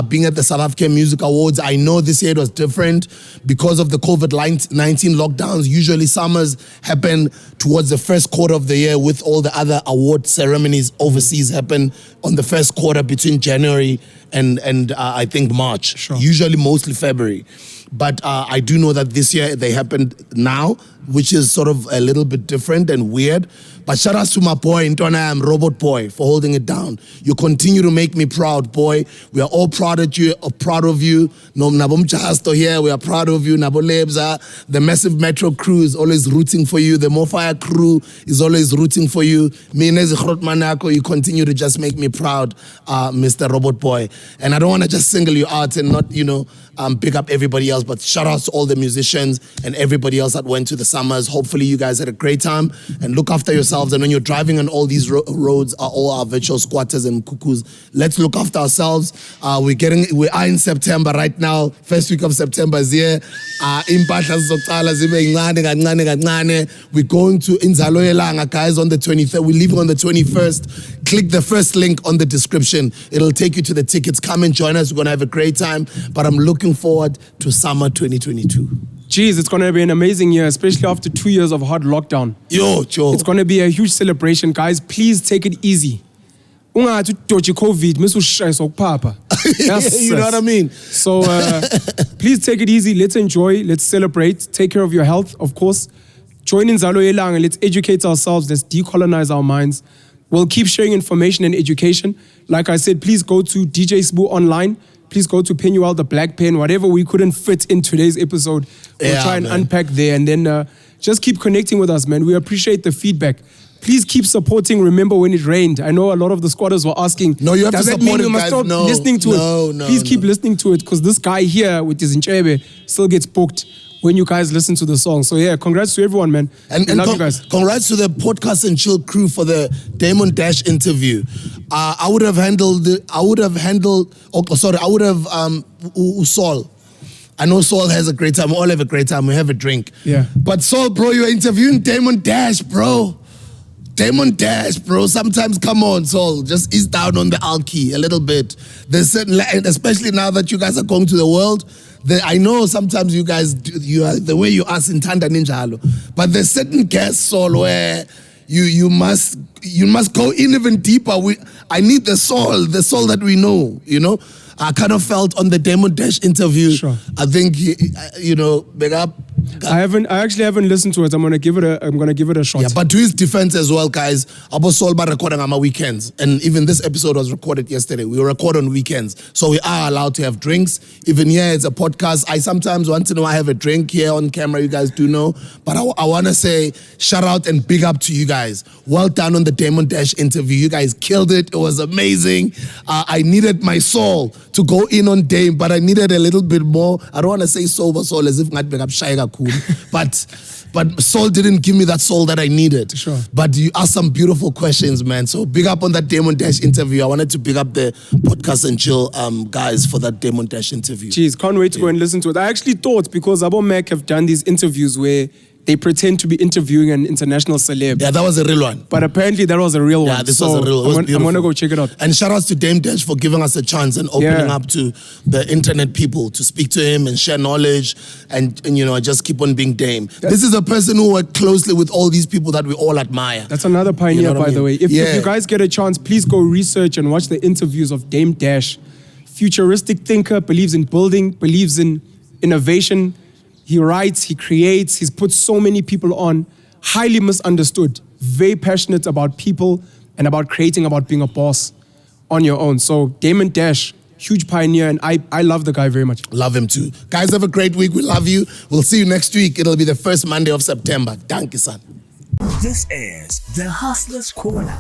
being at the South African Music Awards. I know this year it was different because of the COVID-19 lockdowns. Usually summers happen towards the first quarter of the year, with all the other award ceremonies overseas happen on the first quarter between January and I think March, usually mostly February. But I do know that this year they happened now, which is sort of a little bit different and weird. But shout out to my boy, Ntwana, I'm Robot Boy, for holding it down. You continue to make me proud, boy. We are all proud of you. No, Nabom here, we are proud of you. Nabo Lebza, the Massive Metro crew is always rooting for you. The Mofire crew is always rooting for you. Minez Manako, you continue to just make me proud, Mr. Robot Boy. And I don't want to just single you out and not, Pick up everybody else, but shout out to all the musicians and everybody else that went to the summers. Hopefully you guys had a great time, and look after yourselves. And when you're driving on all these roads, are all our virtual squatters and Mkhukhus, let's look after ourselves. We are in September right now. First week of September is here. We're going to Inzalo, Yelanga, guys, on the 23rd. We're leaving on the 21st. Click the first link on the description. It'll take you to the tickets. Come and join us. We're going to have a great time. But I'm looking forward to summer 2022. Geez, it's going to be an amazing year, especially after 2 years of hard lockdown. Joe. It's going to be a huge celebration, guys. Please take it easy. COVID, You know what I mean? So please take it easy. Let's enjoy. Let's celebrate. Take care of your health, of course. Join Inzalo Yelanga. Let's educate ourselves. Let's decolonize our minds. We'll keep sharing information and education. Like I said, please go to DJ Sbu online. Please go to Penuel, the Black Pen, whatever we couldn't fit in today's episode. We'll try and unpack there. And then just keep connecting with us, man. We appreciate the feedback. Please keep supporting Remember When It Rained. I know a lot of the squatters were asking, no, you have does to that support mean it, we must guys? stop No, listening to no, it? no, Please keep no. listening to it, because this guy here with his Nchebe still gets booked when you guys listen to the song. So yeah, congrats to everyone, man. And love you guys. Congrats to the Podcast and Chill crew for the Damon Dash interview. I would have Saul. I know Saul has a great time. We all have a great time. We have a drink. Yeah. But Saul, bro, you're interviewing Damon Dash, bro. Damon Dash, bro. Sometimes, come on, Saul. Just ease down on the alky a little bit. There's certain, especially now that you guys are going to the world. I know sometimes you guys, the way you ask in Tanda Ninjalo, but there's certain guests, Saul, where you must go in even deeper. I need the soul that we know, you know. I kind of felt on the Damon Dash interview. Sure. I think big up. I actually haven't listened to it. I'm gonna give it a shot. Yeah, but to his defense as well, guys, Abo Solba recording on my weekends. And even this episode was recorded yesterday. We record on weekends. So we are allowed to have drinks. Even here, it's a podcast. I sometimes once in a while have a drink here on camera, you guys do know. But I wanna say shout out and big up to you guys. Well done on the Damon Dash interview. You guys killed it. It was amazing. I needed my soul to go in on Dame, but I needed a little bit more. I don't want to say sober soul as if I'd big up Shaiga cool, but soul didn't give me that soul that I needed. Sure. But you asked some beautiful questions, man. So big up on that Damon Dash interview. I wanted to big up the Podcast and Chill guys for that Damon Dash interview. Jeez, can't wait to go and listen to it. I actually thought, because Abo MEC have done these interviews where they pretend to be interviewing an international celeb. Yeah, that was a real one. But apparently that was a real one. Yeah, this was a real one. I'm going to go check it out. And shout outs to Dame Dash for giving us a chance and opening up to the internet people to speak to him and share knowledge and just keep on being Dame. This is a person who worked closely with all these people that we all admire. That's another pioneer, by the way. If you guys get a chance, please go research and watch the interviews of Dame Dash. Futuristic thinker, believes in building, believes in innovation. He writes, he creates, he's put so many people on, highly misunderstood, very passionate about people and about creating, about being a boss on your own. So Damon Dash, huge pioneer, and I love the guy very much. Love him too. Guys, have a great week. We love you. We'll see you next week. It'll be the first Monday of September. Thank you, son. This is the Hustler's Corner.